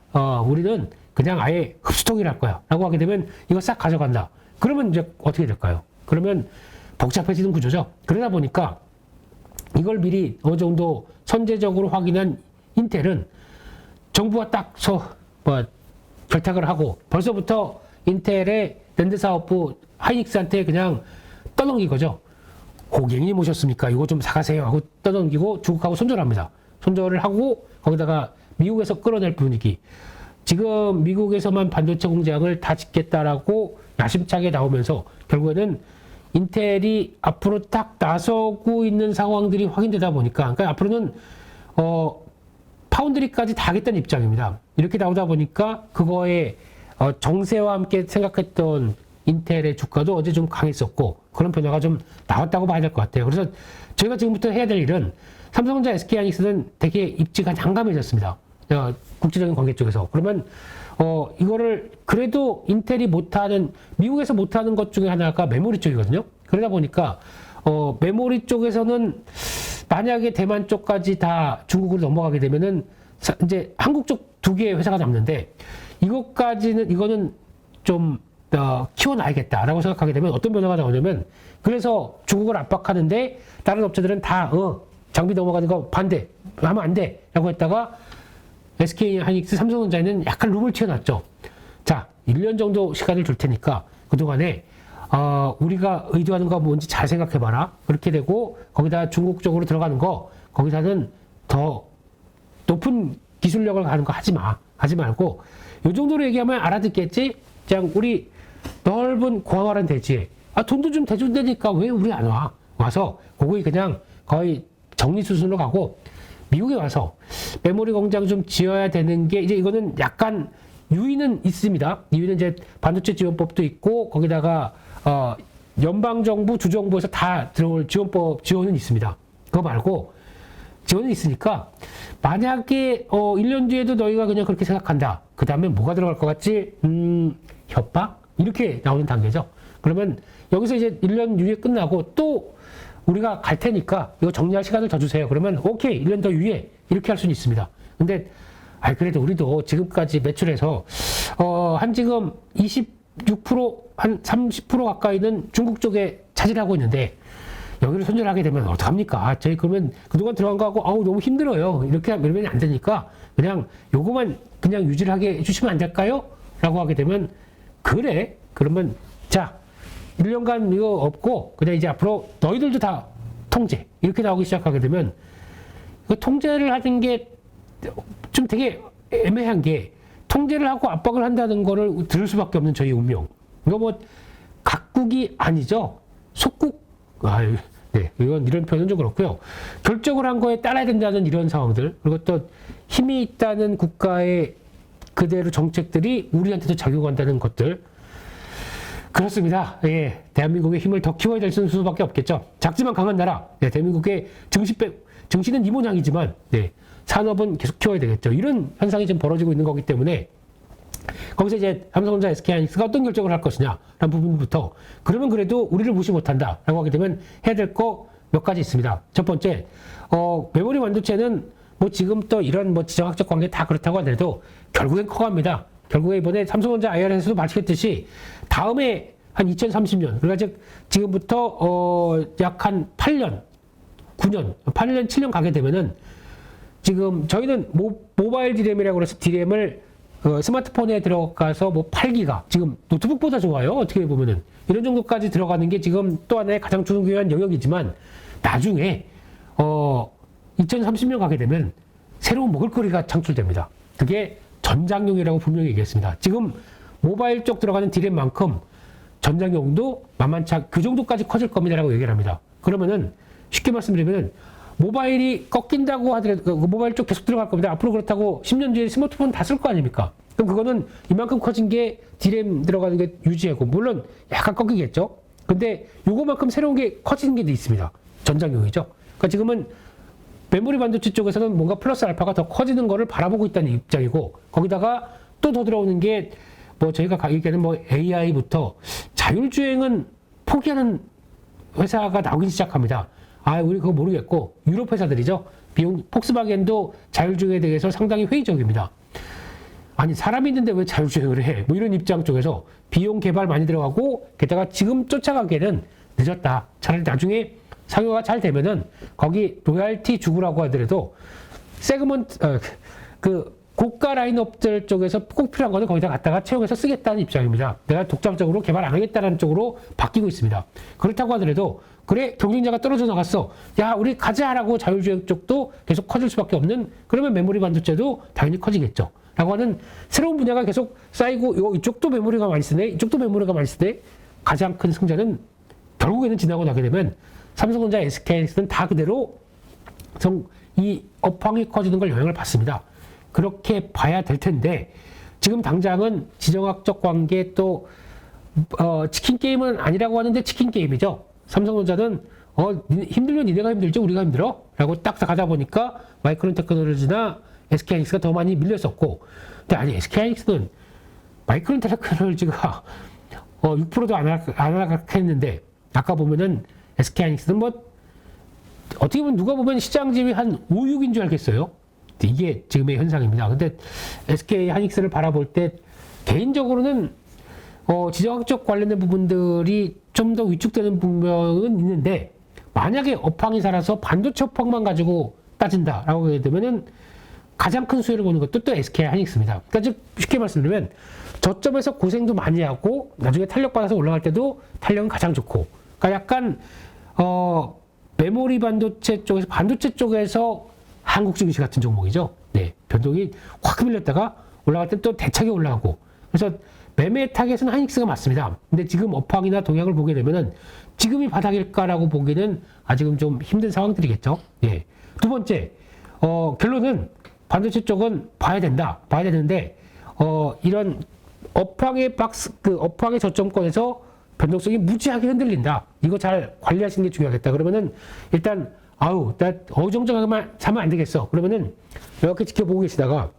우리는 그냥 아예 흡수통일할 거야 라고 하게 되면 이거 싹 가져간다. 그러면 이제 어떻게 될까요? 그러면 복잡해지는 구조죠. 그러다 보니까 이걸 미리 어느 정도 선제적으로 확인한 인텔은 정부가 딱 결탁을 하고 벌써부터 인텔의 랜드 사업부 하이닉스한테 그냥 떠넘긴 거죠. 고객님 오셨습니까? 이거 좀 사가세요 하고 떠넘기고 중국하고 손절합니다. 손절을 하고 거기다가 미국에서 끌어낼 분위기. 지금 미국에서만 반도체 공장을 다 짓겠다라고 야심차게 나오면서 결국에는 인텔이 앞으로 딱 나서고 있는 상황들이 확인되다 보니까, 그러니까 앞으로는 파운드리까지 다 하겠다는 입장입니다. 이렇게 나오다 보니까 그거에 정세와 함께 생각했던 인텔의 주가도 어제 좀 강했었고, 그런 변화가 좀 나왔다고 봐야 될 것 같아요. 그래서 저희가 지금부터 해야 될 일은, 삼성전자, SK하이닉스는 되게 입지가 난감해졌습니다. 국제적인 관계 쪽에서. 그러면 이거를 그래도 인텔이 못하는, 미국에서 못하는 것 중에 하나가 메모리 쪽이거든요. 그러다 보니까 메모리 쪽에서는 만약에 대만 쪽까지 다 중국으로 넘어가게 되면은 이제 한국 쪽 두 개의 회사가 남는데, 이거는 좀 키워놔야겠다라고 생각하게 되면 어떤 변화가 나오냐면, 그래서 중국을 압박하는데 다른 업체들은 다 장비 넘어가는 거 반대, 하면 안 돼 라고 했다가 SK 하이닉스, 삼성전자에는 약간 룸을 튀어놨죠. 자, 1년 정도 시간을 줄 테니까 그동안에 우리가 의도하는 거 뭔지 잘 생각해봐라. 그렇게 되고, 거기다 중국 쪽으로 들어가는 거, 거기서는 더 높은 기술력을 가는 거 하지 말고, 이 정도로 얘기하면 알아듣겠지? 그냥 우리 넓은 광활한 대지에, 돈도 좀 대준다니까 왜 우리 안 와? 와서, 거기 그냥 거의 정리 수순으로 가고, 미국에 와서 메모리 공장 좀 지어야 되는 게, 이제 이거는 약간 유인은 있습니다. 유인은 이제 반도체 지원법도 있고, 거기다가 연방정부, 주정부에서 다 들어올 지원은 있습니다. 그거 말고 지원은 있으니까, 만약에 1년 뒤에도 너희가 그냥 그렇게 생각한다. 그 다음에 뭐가 들어갈 것 같지? 협박? 이렇게 나오는 단계죠. 그러면 여기서 이제 1년 유예 끝나고 또 우리가 갈 테니까 이거 정리할 시간을 더 주세요. 그러면 오케이, 1년 더 유예. 이렇게 할 수는 있습니다. 근데 그래도 우리도 지금까지 매출해서 한 지금 한 30% 가까이는 중국 쪽에 차지하고 있는데 여기를 손절하게 되면 어떡합니까? 저희 그러면 그동안 들어간 거하고 아우 너무 힘들어요. 이렇게 하면 안 되니까 그냥 요거만 그냥 유지를 하게 해주시면 안 될까요? 라고 하게 되면 그래? 그러면 자 1년간 이거 없고 그냥 이제 앞으로 너희들도 다 통제 이렇게 나오기 시작하게 되면 그 통제를 하는 게 좀 되게 애매한 게 통제를 하고 압박을 한다는 거를 들을 수밖에 없는 저희 운명. 이거 뭐 각국이 아니죠. 속국. 네, 이런 표현은 좀 그렇고요. 결정을 한 거에 따라야 된다는 이런 상황들, 그리고 또 힘이 있다는 국가의 그대로 정책들이 우리한테도 작용한다는 것들. 그렇습니다. 예, 대한민국의 힘을 더 키워야 될 수밖에 없겠죠. 작지만 강한 나라. 네, 대한민국의 증시는 이 모양이지만, 네, 산업은 계속 키워야 되겠죠. 이런 현상이 지금 벌어지고 있는 거기 때문에 거기서 이제 삼성전자, SK하이닉스가 어떤 결정을 할 것이냐라는 부분부터 그러면 그래도 우리를 무시 못한다라고 하게 되면 해야 될 거 몇 가지 있습니다. 첫 번째, 메모리 반도체는 뭐 지금 또 이런 뭐 지정학적 관계 다 그렇다고 하더라도 결국엔 커갑니다. 결국에 이번에 삼성전자 IR에서도 밝혔듯이 다음에 한 2030년, 그러니까 즉 지금부터 약 한 8년, 7년 가게 되면은 지금 저희는 모바일 디램이라고 해서 디램을 스마트폰에 들어가서 뭐 8기가 지금 노트북보다 좋아요. 어떻게 보면은 이런 정도까지 들어가는 게 지금 또 하나의 가장 중요한 영역이지만 나중에 2030년 가게 되면 새로운 먹을거리가 창출됩니다. 그게 전장용이라고 분명히 얘기했습니다. 지금 모바일 쪽 들어가는 디램만큼 전장용도 만만치 그 정도까지 커질 겁니다라고 얘기를 합니다. 그러면은 쉽게 말씀드리면 모바일이 꺾인다고 하더라도 모바일 쪽 계속 들어갈 겁니다. 앞으로 그렇다고 10년 뒤에 스마트폰 다 쓸 거 아닙니까? 그럼 그거는 이만큼 커진 게 디램 들어가는 게 유지하고 물론 약간 꺾이겠죠. 근데 요거만큼 새로운 게 커지는 게 있습니다. 전장용이죠. 그러니까 지금은 메모리 반도체 쪽에서는 뭔가 플러스 알파가 더 커지는 거를 바라보고 있다는 입장이고 거기다가 또 더 들어오는 게 뭐 저희가 얘기하는 뭐 AI부터 자율주행은 포기하는 회사가 나오기 시작합니다. 우리 그거 모르겠고 유럽 회사들이죠. 폭스바겐도 자율주행에 대해서 상당히 회의적입니다. 아니 사람이 있는데 왜 자율주행을 해? 뭐 이런 입장 쪽에서 비용 개발 많이 들어가고 게다가 지금 쫓아가기에는 늦었다. 차라리 나중에 상용화가 잘 되면은 거기 로얄티 주고라고 하더라도 세그먼트 그 고가 라인업들 쪽에서 꼭 필요한 거는 거기다 갖다가 채용해서 쓰겠다는 입장입니다. 내가 독자적으로 개발 안 하겠다는 쪽으로 바뀌고 있습니다. 그렇다고 하더라도 그래 경쟁자가 떨어져 나갔어. 야 우리 가자라고 자율주행 쪽도 계속 커질 수밖에 없는 그러면 메모리 반도체도 당연히 커지겠죠. 라고 하는 새로운 분야가 계속 쌓이고 이쪽도 메모리가 많이 쓰네. 이쪽도 메모리가 많이 쓰네. 가장 큰 승자는 결국에는 지나고 나게 되면 삼성전자, SK하이닉스는 다 그대로 이 업황이 커지는 걸 영향을 받습니다. 그렇게 봐야 될 텐데 지금 당장은 지정학적 관계 또 치킨 게임은 아니라고 하는데 치킨 게임이죠. 삼성전자는 힘들면 니네가 힘들지 우리가 힘들어? 라고 딱 가다 보니까 마이크론 테크놀로지나 SK하이닉스가 더 많이 밀렸었고 근데 아니 SK하이닉스는 마이크론 테크놀로지가 6%도 안 하락했는데 아까 보면은 SK하이닉스는 뭐 어떻게 보면 누가 보면 시장 지위 한 5, 6인 줄 알겠어요. 이게 지금의 현상입니다. 근데 SK하이닉스를 바라볼 때 개인적으로는 지정학적 관련된 부분들이 좀 더 위축되는 부분은 있는데 만약에 업황이 살아서 반도체 업황만 가지고 따진다라고 하게 되면은 가장 큰 수혜를 보는 것도 또 SK하이닉스입니다. 그러니까 즉 쉽게 말씀드리면 저점에서 고생도 많이 하고 나중에 탄력받아서 올라갈 때도 탄력은 가장 좋고 그러니까 약간 메모리 반도체 쪽에서 한국 증시 같은 종목이죠. 네, 변동이 확 밀렸다가 올라갈 때 또 대차게 올라가고 그래서 매매 타겟은 하이닉스가 맞습니다. 근데 지금 업황이나 동향을 보게 되면은 지금이 바닥일까라고 보기는 아직은 좀 힘든 상황들이겠죠. 예. 두 번째, 결론은 반도체 쪽은 봐야 되는데, 이런 업황의 업황의 저점권에서 변동성이 무지하게 흔들린다. 이거 잘 관리하시는 게 중요하겠다. 그러면은 일단, 나 어정쩡하게만 사면 안 되겠어. 그러면은 이렇게 지켜보고 계시다가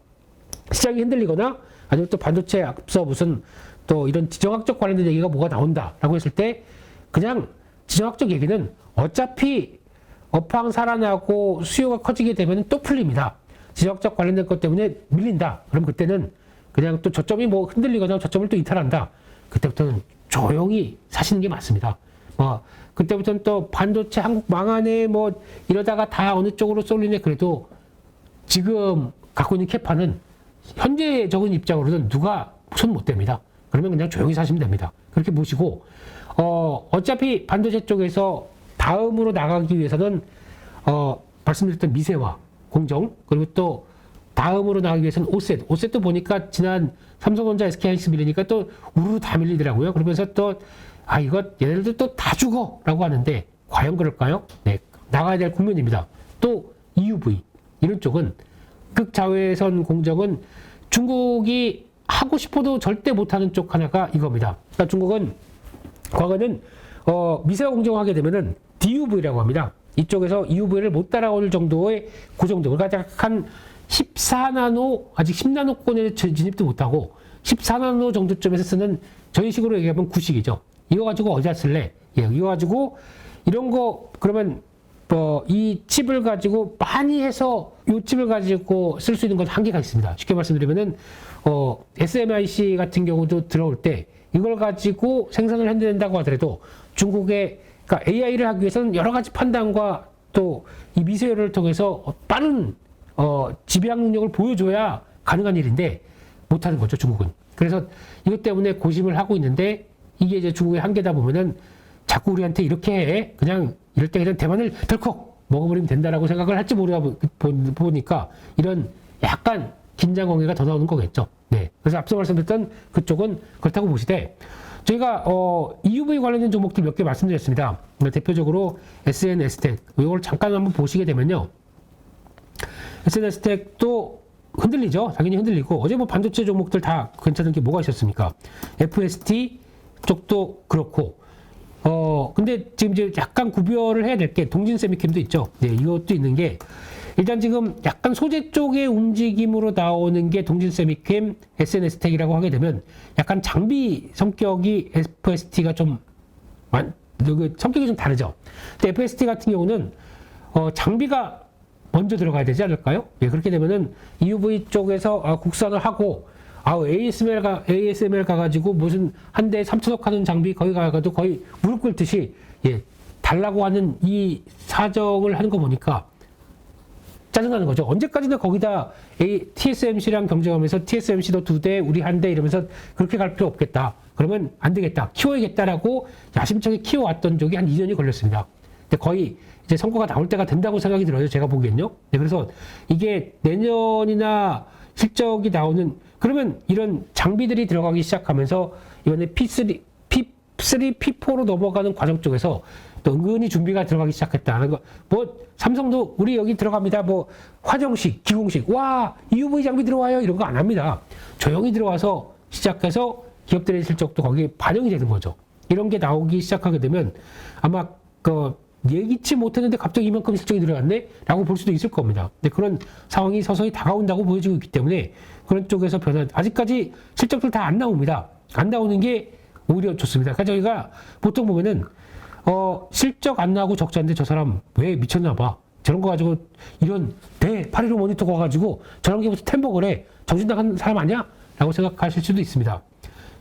시장이 흔들리거나 아니면 또 반도체 앞서 무슨 또 이런 지정학적 관련된 얘기가 뭐가 나온다라고 했을 때 그냥 지정학적 얘기는 어차피 업황 살아나고 수요가 커지게 되면 또 풀립니다. 지정학적 관련된 것 때문에 밀린다. 그럼 그때는 그냥 또 저점이 뭐 흔들리거나 저점을 또 이탈한다. 그때부터는 조용히 사시는 게 맞습니다. 그때부터는 또 반도체 한국 망하네 뭐 이러다가 다 어느 쪽으로 쏠리네 그래도 지금 갖고 있는 캐파는 현재적인 입장으로는 누가 손 못 댑니다. 그러면 그냥 조용히 사시면 됩니다. 그렇게 보시고 어차피 반도체 쪽에서 다음으로 나가기 위해서는 말씀드렸던 미세화, 공정 그리고 또 다음으로 나가기 위해서는 오셋도 보니까 지난 삼성전자, SK하이닉스 밀리니까 또 우르르 다 밀리더라고요. 그러면서 또 이거 얘네들도 또 다 죽어라고 하는데 과연 그럴까요? 네, 나가야 될 국면입니다. 또 EUV 이런 쪽은 극자외선 공정은 중국이 하고 싶어도 절대 못하는 쪽 하나가 이겁니다. 그러니까 중국은 과거는 미세화 공정하게 되면은 DUV라고 합니다. 이쪽에서 EUV를 못 따라올 정도의 그 정도. 그러니까 한 14나노, 아직 10나노권에 진입도 못하고 14나노 정도쯤에서 쓰는 저희 식으로 얘기하면 구식이죠. 이거 가지고 어디다 쓸래? 이거 가지고 이런 거 그러면 이 칩을 가지고 많이 해서 이 칩을 가지고 쓸 수 있는 건 한계가 있습니다. 쉽게 말씀드리면은 SMIC 같은 경우도 들어올 때 이걸 가지고 생산을 해낸다고 하더라도 중국의 그러니까 AI를 하기 위해서는 여러 가지 판단과 또 이 미세를 통해서 빠른 지배학 능력을 보여줘야 가능한 일인데 못하는 거죠, 중국은. 그래서 이것 때문에 고심을 하고 있는데 이게 이제 중국의 한계다 보면은 자꾸 우리한테 이렇게 해. 그냥 이럴 때 그냥 대만을 덜컥 먹어버리면 된다라고 생각을 할지 보니까 이런 약간 긴장 관계가 더 나오는 거겠죠. 네. 그래서 앞서 말씀드렸던 그쪽은 그렇다고 보시되 저희가 EUV 관련된 종목들 몇 개 말씀드렸습니다. 대표적으로 SN S텍 이걸 잠깐 한번 보시게 되면요. SN S텍도 흔들리죠. 당연히 흔들리고 어제 뭐 반도체 종목들 다 괜찮은 게 뭐가 있었습니까? FST 쪽도 그렇고 근데 지금 이제 약간 구별을 해야 될 게 동진세미캠도 있죠. 네, 이것도 있는 게 일단 지금 약간 소재 쪽의 움직임으로 나오는 게 동진세미캠, SNS텍이라고 하게 되면 약간 장비 성격이 FST가 좀 성격이 좀 다르죠. 근데 FST 같은 경우는 장비가 먼저 들어가야 되지 않을까요? 예, 그렇게 되면은 EUV 쪽에서 국산을 하고 ASML 가가지고 무슨 한 대에 3천억 하는 장비 거기 가가지고 거의 무릎 꿇듯이 달라고 하는 이 사정을 하는 거 보니까 짜증나는 거죠. 언제까지나 거기다 TSMC랑 경쟁하면서 TSMC도 2대, 우리 1대 이러면서 그렇게 갈 필요 없겠다. 그러면 안 되겠다. 키워야겠다라고 야심차게 키워왔던 적이 한 2년이 걸렸습니다. 근데 거의 이제 성과가 나올 때가 된다고 생각이 들어요. 제가 보기엔요. 네, 그래서 이게 내년이나 실적이 나오는 그러면 이런 장비들이 들어가기 시작하면서 이번에 P3, P4로 넘어가는 과정 쪽에서 또 은근히 준비가 들어가기 시작했다는 거. 뭐 삼성도 우리 여기 들어갑니다. 뭐 화정식, 기공식, 와 EUV 장비 들어와요 이런 거 안 합니다. 조용히 들어와서 시작해서 기업들의 실적도 거기에 반영이 되는 거죠. 이런 게 나오기 시작하게 되면 아마 예기치 못했는데 갑자기 이만큼 실적이 들어갔네? 라고 볼 수도 있을 겁니다. 근데 그런 상황이 서서히 다가온다고 보여지고 있기 때문에 그런 쪽에서 아직까지 실적들 다 안 나옵니다. 안 나오는 게 오히려 좋습니다. 그러니까 저희가 보통 보면은 실적 안 나고 적자인데 저 사람 왜 미쳤나 봐. 저런 거 가지고 이런 대815 모니터 가가지고 저런 게 무슨 템버거래. 해. 정신 나간 사람 아니야? 라고 생각하실 수도 있습니다.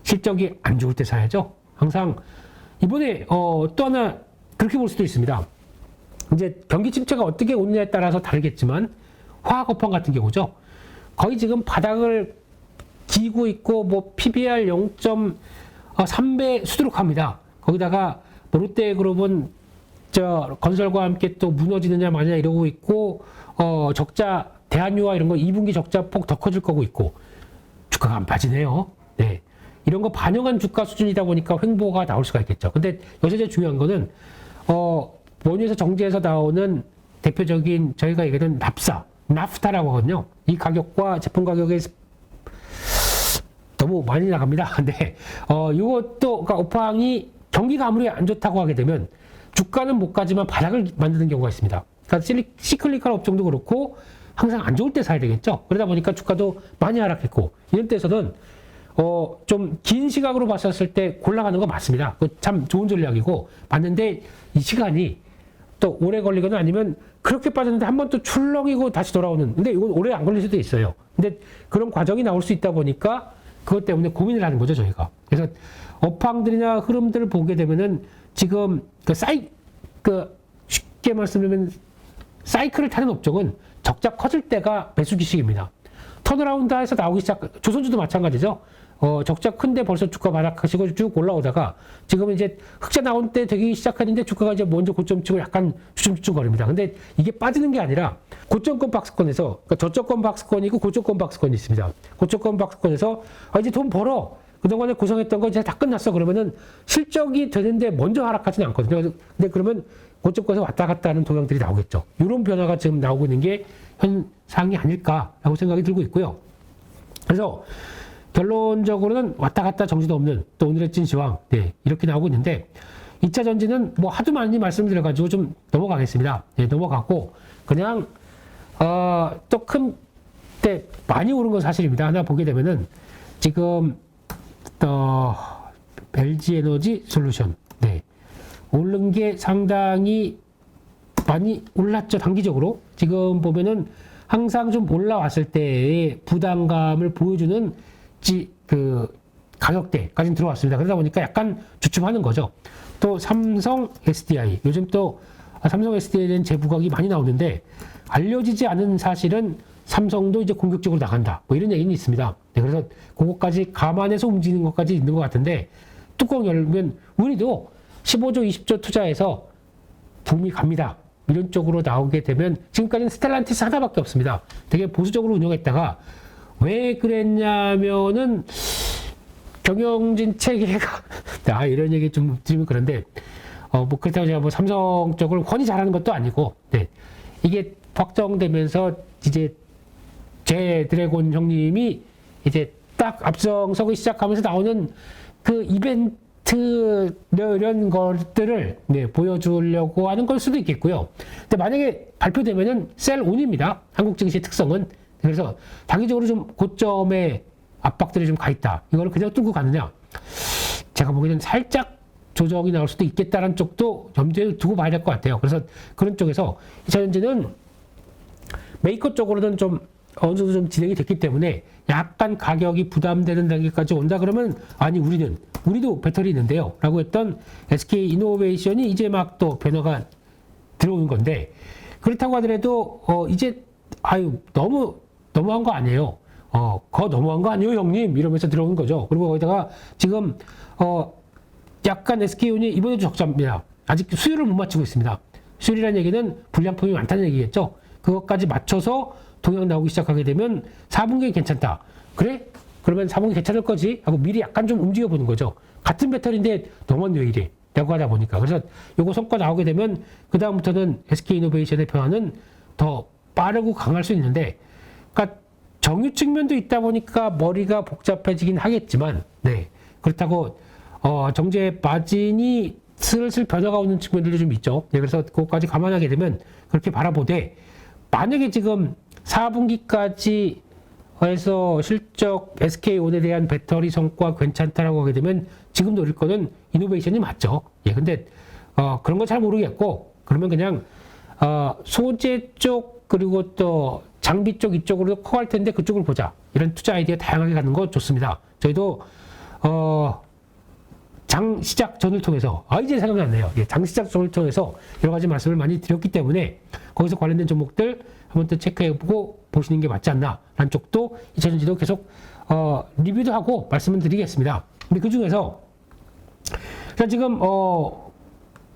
실적이 안 좋을 때 사야죠. 항상 이번에 또 하나 그렇게 볼 수도 있습니다. 이제 경기 침체가 어떻게 오느냐에 따라서 다르겠지만 화학업황 같은 경우죠. 거의 지금 바닥을 기고 있고 뭐 PBR 0.3배 수두룩합니다. 거기다가 롯데그룹은 건설과 함께 또 무너지느냐 마느냐 이러고 있고 적자 대한유화 이런 거 2분기 적자 폭 더 커질 거고 있고 주가가 안 빠지네요. 네. 이런 거 반영한 주가 수준이다 보니까 횡보가 나올 수가 있겠죠. 근데 여기서 제일 중요한 거는 원유에서 정제해서 나오는 대표적인 저희가 얘기하는 나프타라고 하거든요. 이 가격과 제품 가격에 너무 많이 나갑니다. 근데 이것도 그러니까 업황이 경기가 아무리 안 좋다고 하게 되면 주가는 못 가지만 바닥을 만드는 경우가 있습니다. 그러니까 시클리컬 업종도 그렇고 항상 안 좋을 때 사야 되겠죠. 그러다 보니까 주가도 많이 하락했고 이런 때에서는 좀 긴 시각으로 봤었을 때 골라가는 거 맞습니다. 참 좋은 전략이고 맞는데 이 시간이 또 오래 걸리거나 아니면 그렇게 빠졌는데 한 번 또 출렁이고 다시 돌아오는 근데 이건 오래 안 걸릴 수도 있어요. 근데 그런 과정이 나올 수 있다 보니까 그것 때문에 고민을 하는 거죠, 저희가. 그래서 업황들이나 흐름들을 보게 되면은 지금 쉽게 말씀드리면 사이클을 타는 업종은 적자 커질 때가 매수 기식입니다. 턴어라운드에서 나오기 시작, 조선주도 마찬가지죠. 적자 큰데 벌써 주가 바닥하시고 쭉 올라오다가 지금은 이제 흑자 나온 때 되기 시작했는데 주가가 이제 먼저 고점 치고 약간 주춤주춤거립니다. 근데 이게 빠지는 게 아니라 고점권 박스권에서, 그러니까 저점권 박스권이고 고점권 박스권이 있습니다. 고점권 박스권에서 이제 돈 벌어. 그동안에 고생했던 거 이제 다 끝났어. 그러면은 실적이 되는데 먼저 하락하지는 않거든요. 근데 그러면 고점권에서 왔다 갔다 하는 동향들이 나오겠죠. 이런 변화가 지금 나오고 있는 게 현상이 아닐까라고 생각이 들고 있고요. 그래서 결론적으로는 왔다 갔다 정신 없는 또 오늘의 찐시황, 네, 이렇게 나오고 있는데 2차 전지는 뭐 하도 많이 말씀드려가지고 좀 넘어가겠습니다. 네, 넘어가고 그냥 또 큰 때 많이 오른 건 사실입니다. 하나 보게 되면은 지금 LG에너지 솔루션, 네, 오른 게 상당히 많이 올랐죠. 단기적으로 지금 보면은 항상 좀 올라왔을 때의 부담감을 보여주는 가격대까지 들어왔습니다. 그러다 보니까 약간 주춤하는 거죠. 또 삼성 SDI, 요즘 또 삼성 SDI에 대한 재부각이 많이 나오는데 알려지지 않은 사실은 삼성도 이제 공격적으로 나간다, 뭐 이런 얘기는 있습니다. 네, 그래서 그것까지 감안해서 움직이는 것까지 있는 것 같은데 뚜껑 열면 우리도 15조, 20조 투자해서 붐이 갑니다. 이런 쪽으로 나오게 되면 지금까지는 스텔란티스 하나밖에 없습니다. 되게 보수적으로 운영했다가 왜 그랬냐면은 경영진 체계가 이런 얘기 좀 드리면 그런데 뭐 그렇다고 제가 뭐 삼성 쪽을 훤히 잘하는 것도 아니고, 네, 이게 확정되면서 이제 제 드래곤 형님이 이제 딱 앞서서기 시작하면서 나오는 그 이벤트 이런 것들을, 네, 보여주려고 하는 걸 수도 있겠고요. 근데 만약에 발표되면은 셀 온입니다. 한국 증시의 특성은. 그래서 단기적으로 좀 고점에 압박들이 좀 가 있다. 이걸 그냥 뚫고 가느냐? 제가 보기에는 살짝 조정이 나올 수도 있겠다는 쪽도 염두에 두고 봐야 될 것 같아요. 그래서 그런 쪽에서 2차 전지는 메이커 쪽으로는 좀 어느 정도 좀 진행이 됐기 때문에 약간 가격이 부담되는 단계까지 온다 그러면 아니 우리도 배터리 있는데요 라고 했던 SK 이노베이션이 이제 막 또 변화가 들어오는 건데, 그렇다고 하더라도 이제 너무한 거 아니에요. 너무한 거 아니에요 형님 이러면서 들어오는 거죠. 그리고 거기다가 지금 약간 SK온이 이번에도 적자입니다. 아직 수율을 못 맞추고 있습니다. 수율이라는 얘기는 불량품이 많다는 얘기겠죠. 그것까지 맞춰서 동향 나오기 시작하게 되면 4분기 괜찮다. 그래? 그러면 4분기 괜찮을 거지? 하고 미리 약간 좀 움직여 보는 거죠. 같은 배터리인데 너만 왜 이래? 라고 하다 보니까. 그래서 요거 성과 나오게 되면 그다음부터는 SK이노베이션의 변화는 더 빠르고 강할 수 있는데, 그러니까 정유 측면도 있다 보니까 머리가 복잡해지긴 하겠지만, 네, 그렇다고 정제 마진이 슬슬 변화가 오는 측면들도 좀 있죠. 네, 그래서 그것까지 감안하게 되면 그렇게 바라보되, 만약에 지금 4분기까지 해서 실적 SK온에 대한 배터리 성과 괜찮다라고 하게 되면 지금 노릴 거는 이노베이션이 맞죠. 예, 근데 그런 건 잘 모르겠고, 그러면 그냥 소재 쪽 그리고 또 장비 쪽 이쪽으로 커갈 텐데 그쪽을 보자. 이런 투자 아이디어 다양하게 가는 거 좋습니다. 저희도 장 시작 전을 통해서 이제 생각났네요. 예, 장 시작 전을 통해서 여러 가지 말씀을 많이 드렸기 때문에 거기서 관련된 종목들 한번 또 체크해보고 보시는 게 맞지 않나 라는 쪽도 2차 전지도 계속 리뷰도 하고 말씀을 드리겠습니다. 근데 그 중에서 지금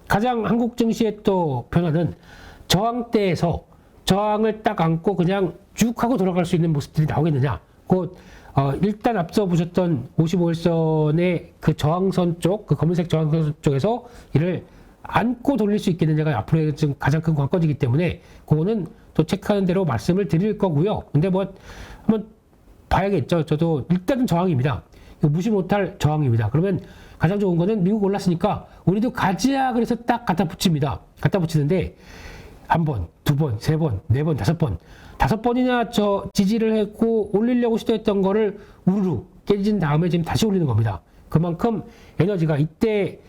가장 한국 증시의 또 변화는 저항대에서 저항을 딱 안고 그냥 쭉 하고 돌아갈 수 있는 모습들이 나오겠느냐. 곧 일단 앞서 보셨던 55일선의 그 저항선 쪽, 그 검은색 저항선 쪽에서 이를 안고 돌릴 수 있겠느냐가 앞으로의 지금 가장 큰 관건이기 때문에 그거는 또 체크하는 대로 말씀을 드릴 거고요. 근데 뭐 한번 봐야겠죠. 저도 일단은 저항입니다. 이거 무시 못할 저항입니다. 그러면 가장 좋은 거는 미국 올랐으니까 우리도 가지야 그래서 딱 갖다 붙입니다. 갖다 붙이는데 한 번, 두 번, 세 번, 네 번, 다섯 번이나 지지를 했고 올리려고 시도했던 거를 우르르 깨진 다음에 지금 다시 올리는 겁니다. 그만큼 에너지가 이때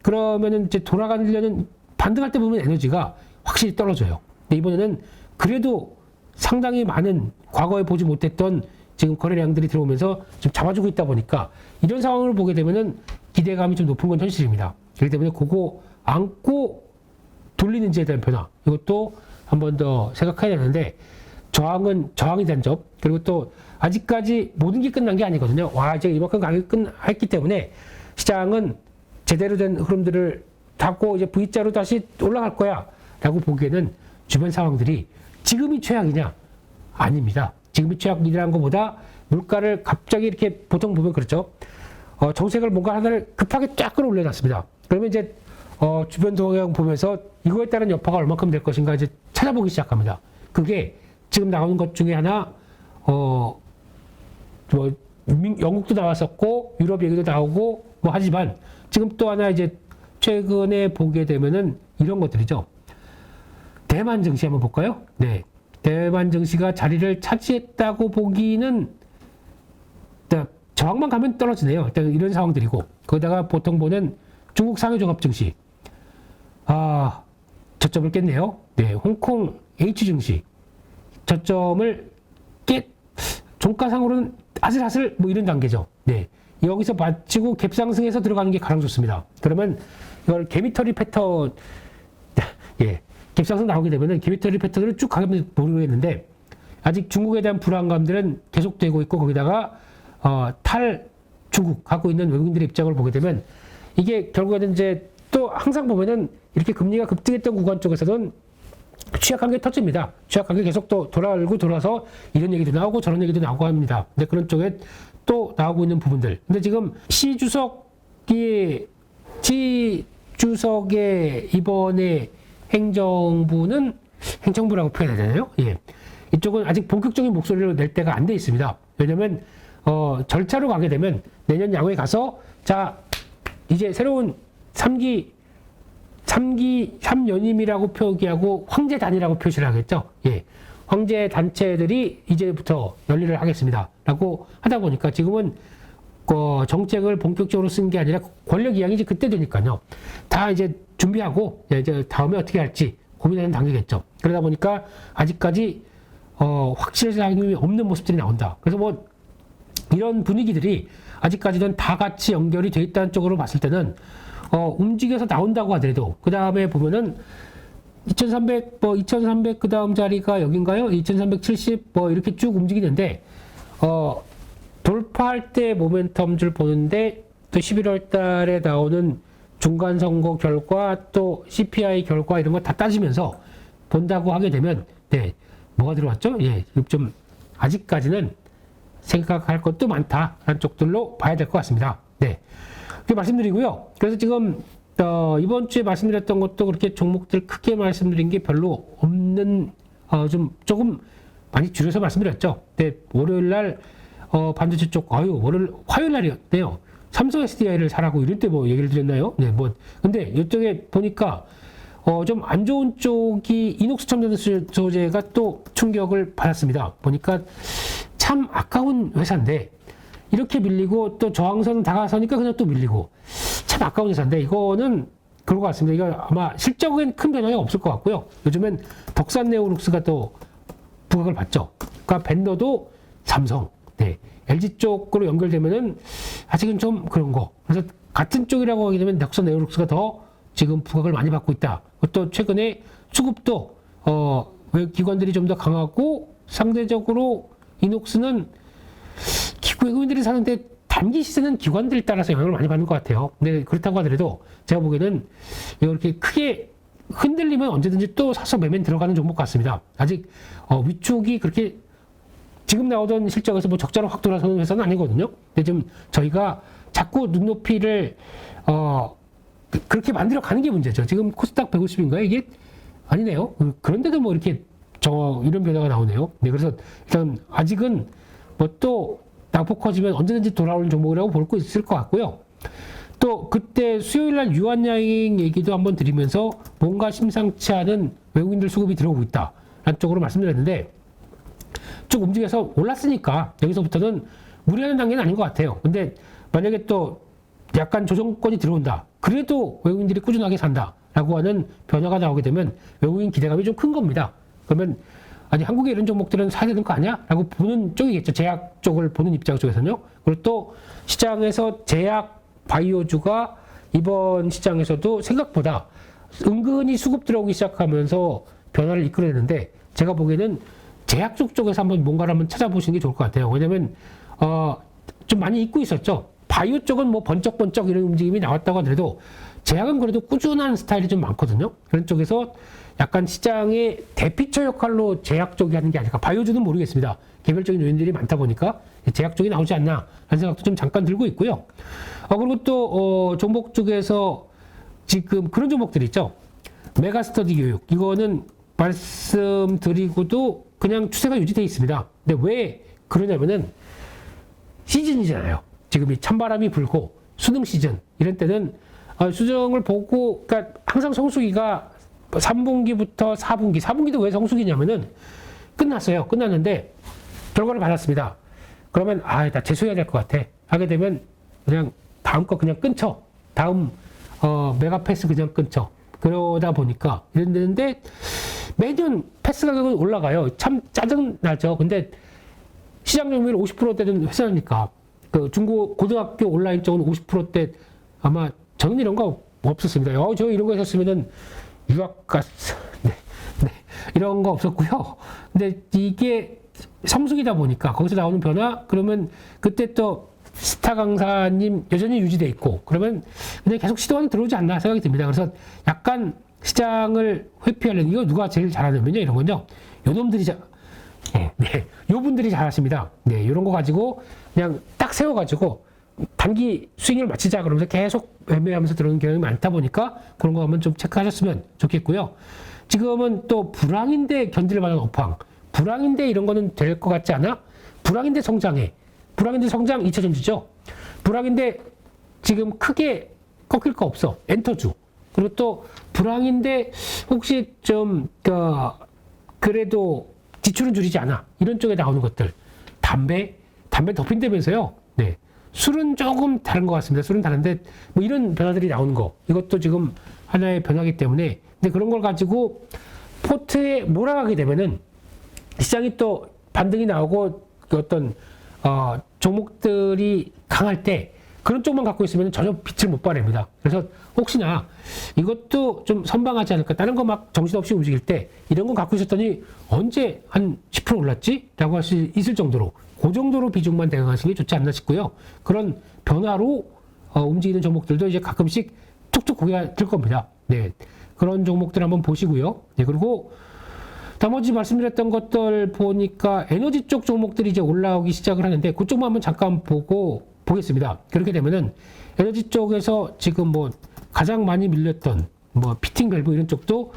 그러면은 이제 돌아가려는 반등할 때 보면 에너지가 확실히 떨어져요. 근데 이번에는 그래도 상당히 많은 과거에 보지 못했던 지금 거래량들이 들어오면서 좀 잡아주고 있다 보니까 이런 상황을 보게 되면은 기대감이 좀 높은 건 현실입니다. 그렇기 때문에 그거 안고 돌리는지에 대한 변화 이것도 한 번 더 생각해야 되는데 저항이 된 점 그리고 또 아직까지 모든 게 끝난 게 아니거든요. 와 이제 이만큼 가격이 했기 때문에 시장은 제대로 된 흐름들을 잡고 이제 V자로 다시 올라갈 거야 라고 보기에는 주변 상황들이 지금이 최악이냐? 아닙니다. 지금이 최악이라는 것보다 물가를 갑자기 이렇게 보통 보면 그렇죠. 정책을 뭔가 하나를 급하게 쫙 끌어올려놨습니다. 그러면 이제 주변 동향 보면서 이거에 따른 여파가 얼마큼 될 것인가 이제 찾아보기 시작합니다. 그게 지금 나오는 것 중에 하나 영국도 나왔었고 유럽 얘기도 나오고 뭐 하지만 지금 또 하나 이제 최근에 보게 되면은 이런 것들이죠. 대만 증시 한번 볼까요? 네. 대만 증시가 자리를 차지했다고 보기는 저항만 가면 떨어지네요. 일단 이런 상황들이고 거기다가 보통 보는 중국 상해 종합 증시 저점을 깼네요. 네. 홍콩 H 증시 저점을 종가상으로는 아슬아슬 뭐 이런 단계죠. 네. 여기서 마치고 갭상승해서 들어가는 게 가장 좋습니다. 그러면 이걸 개미터리 패턴 예. 갭상승 나오게 되면은 개미터리 패턴을 쭉 가면 모르겠는데 아직 중국에 대한 불안감들은 계속되고 있고 거기다가 탈 중국 갖고 있는 외국인들의 입장을 보게 되면 이게 결국에는 이제 또 항상 보면은 이렇게 금리가 급등했던 구간 쪽에서는 취약한 게 터집니다. 취약한 게 계속 또 돌아오고 돌아서 이런 얘기도 나오고 저런 얘기도 나오고 합니다. 근데 그런 쪽에 또 나오고 있는 부분들. 근데 지금 시 주석의 이번에 행정부라고 표현하잖아요. 예. 이쪽은 아직 본격적인 목소리를 낼 때가 안 돼 있습니다. 왜냐면 절차로 가게 되면 내년 야구에 가서 자 이제 새로운 3연임이라고 표기하고 황제단이라고 표시를 하겠죠. 예. 황제 단체들이 이제부터 연리를 하겠습니다. 라고 하다 보니까 지금은 정책을 본격적으로 쓴 게 아니라 권력 이양이 이제 그때 되니까요. 다 이제 준비하고 이제 다음에 어떻게 할지 고민하는 단계겠죠. 그러다 보니까 아직까지 확실성이 없는 모습들이 나온다. 그래서 뭐 이런 분위기들이 아직까지는 다 같이 연결이 돼 있다는 쪽으로 봤을 때는 움직여서 나온다고 하더라도 그 다음에 보면은 2300 그 다음 자리가 여긴가요? 2370 이렇게 쭉 움직이는데 돌파할 때 모멘텀줄 보는데 또 11월 달에 나오는 중간 선거 결과 또 CPI 결과 이런 거 다 따지면서 본다고 하게 되면 네 뭐가 들어왔죠? 예, 좀 아직까지는 생각할 것도 많다라는 쪽들로 봐야 될 것 같습니다. 네, 그렇게 말씀드리고요. 그래서 지금 이번 주에 말씀드렸던 것도 그렇게 종목들 크게 말씀드린 게 별로 없는 조금 많이 줄여서 말씀드렸죠. 네, 월요일 날 반도체 쪽 화요일 날이었네요. 삼성 SDI를 사라고 이럴 때 뭐 얘기를 드렸나요? 네, 근데 이쪽에 보니까 좀 안 좋은 쪽이 이녹스 첨단 소재가 또 충격을 받았습니다. 보니까 참 아까운 회사인데 이렇게 밀리고 또 저항선 다가서니까 그냥 또 밀리고 참 아까운 회사인데 이거는 그런 것 같습니다. 이거 아마 실적엔 큰 변화가 없을 것 같고요. 요즘엔 덕산네오룩스가 또 부각을 받죠. 그러니까 벤더도 삼성, 네. LG 쪽으로 연결되면은 아직은 좀 그런 거. 그래서 같은 쪽이라고 하게 되면 덕산네오룩스가 더 지금 부각을 많이 받고 있다. 또 최근에 수급도 기관들이 좀 더 강하고 상대적으로 이녹스는 외국인들이 사는데 단기 시세는 기관들 따라서 영향을 많이 받는 것 같아요. 근데 그렇다고 하더라도 제가 보기에는 이렇게 크게 흔들리면 언제든지 또 사서 매매 들어가는 종목 같습니다. 아직 위축이 그렇게 지금 나오던 실적에서 뭐 적자로 확 돌아서는 회사는 아니거든요. 근데 지금 저희가 자꾸 눈높이를 그렇게 만들어 가는 게 문제죠. 지금 코스닥 150인가요? 이게 아니네요. 그런데도 뭐 이렇게 이런 변화가 나오네요. 네, 그래서 일단 아직은 뭐 또 낙폭 커지면 언제든지 돌아오는 종목이라고 볼 수 있을 것 같고요. 또 그때 수요일날 유한양행 얘기도 한번 드리면서 뭔가 심상치 않은 외국인들 수급이 들어오고 있다 라는 쪽으로 말씀드렸는데 쭉 움직여서 올랐으니까 여기서부터는 무리하는 단계는 아닌 것 같아요. 근데 만약에 또 약간 조정권이 들어온다. 그래도 외국인들이 꾸준하게 산다 라고 하는 변화가 나오게 되면 외국인 기대감이 좀 큰 겁니다. 그러면 아니 한국의 이런 종목들은 사야 되는 거 아니야? 라고 보는 쪽이겠죠. 제약 쪽을 보는 입장 쪽에서는요. 그리고 또 시장에서 제약 바이오주가 이번 시장에서도 생각보다 은근히 수급 들어오기 시작하면서 변화를 이끌어내는데 제가 보기에는 제약 쪽에서 한번 뭔가를 한번 찾아보시는 게 좋을 것 같아요. 왜냐면 좀 많이 잊고 있었죠. 바이오 쪽은 뭐 번쩍번쩍 이런 움직임이 나왔다고 하더라도 제약은 그래도 꾸준한 스타일이 좀 많거든요. 그런 쪽에서 약간 시장의 대피처 역할로 제약 쪽이 하는 게 아닐까. 바이오주는 모르겠습니다. 개별적인 요인들이 많다 보니까 제약 쪽이 나오지 않나 하는 생각도 좀 잠깐 들고 있고요. 그리고 또 종목 쪽에서 지금 그런 종목들이 있죠. 메가스터디 교육. 이거는 말씀드리고도 그냥 추세가 유지되어 있습니다. 근데 왜 그러냐면은 시즌이잖아요. 지금 이 찬바람이 불고 수능 시즌 이런 때는 수정을 보고 그러니까 항상 성수기가 3분기부터 4분기도 왜 성수기냐면은 끝났어요. 끝났는데 결과를 받았습니다. 그러면 나 재수해야 될 것 같아. 하게 되면 그냥 다음 거 그냥 끊죠. 다음 메가 패스 그냥 끊죠. 그러다 보니까 이랬는데 매년 패스 가격은 올라가요. 참 짜증 나죠. 근데 시장 점유율 50%대는 회사니까 그 중고 고등학교 온라인 쪽은 50%대 아마 저는 이런 거 없었습니다. 저 이런 거 했었으면은 유학 갔어. 네. 이런 거 없었고요. 근데 이게 성수기다 보니까 거기서 나오는 변화 그러면 그때 또 스타 강사님 여전히 유지돼 있고 그러면 그냥 계속 시도가 들어오지 않나 생각이 듭니다. 그래서 약간 시장을 회피하려는 이거 누가 제일 잘하냐면요 이런 건요. 요놈들이 요분들이 잘하십니다. 네, 이런 거 가지고 그냥 딱 세워가지고 단기 스윙을 마치자 그러면서 계속 매매하면서 들어오는 경향이 많다 보니까 그런 거 한번 좀 체크하셨으면 좋겠고요. 지금은 또 불황인데 견딜 만한 업황. 불황인데 이런 거는 될 것 같지 않아? 불황인데 성장해. 불황인데 성장 2차 전지죠. 불황인데 지금 크게 꺾일 거 없어. 엔터주. 그리고 또 불황인데 혹시 좀 그래도 지출은 줄이지 않아. 이런 쪽에 나오는 것들. 담배 덮인다면서요. 네. 술은 조금 다른 것 같습니다. 술은 다른데 뭐 이런 변화들이 나오는 거. 이것도 지금 하나의 변화이기 때문에 근데 그런 걸 가지고 포트에 몰아가게 되면은 시장이 또 반등이 나오고 어떤 종목들이 강할 때 그런 쪽만 갖고 있으면 전혀 빛을 못 발합니다. 그래서 혹시나 이것도 좀 선방하지 않을까. 다른 거 막 정신없이 움직일 때 이런 거 갖고 있었더니 언제 한 10% 올랐지? 라고 할 수 있을 정도로 그 정도로 비중만 대응하시는 게 좋지 않나 싶고요. 그런 변화로 움직이는 종목들도 이제 가끔씩 툭툭 고개가 들 겁니다. 네. 그런 종목들 한번 보시고요. 네. 그리고 나머지 말씀드렸던 것들 보니까 에너지 쪽 종목들이 이제 올라오기 시작을 하는데 그쪽만 한번 잠깐 보겠습니다. 그렇게 되면은 에너지 쪽에서 지금 뭐 가장 많이 밀렸던 뭐 피팅 밸브 이런 쪽도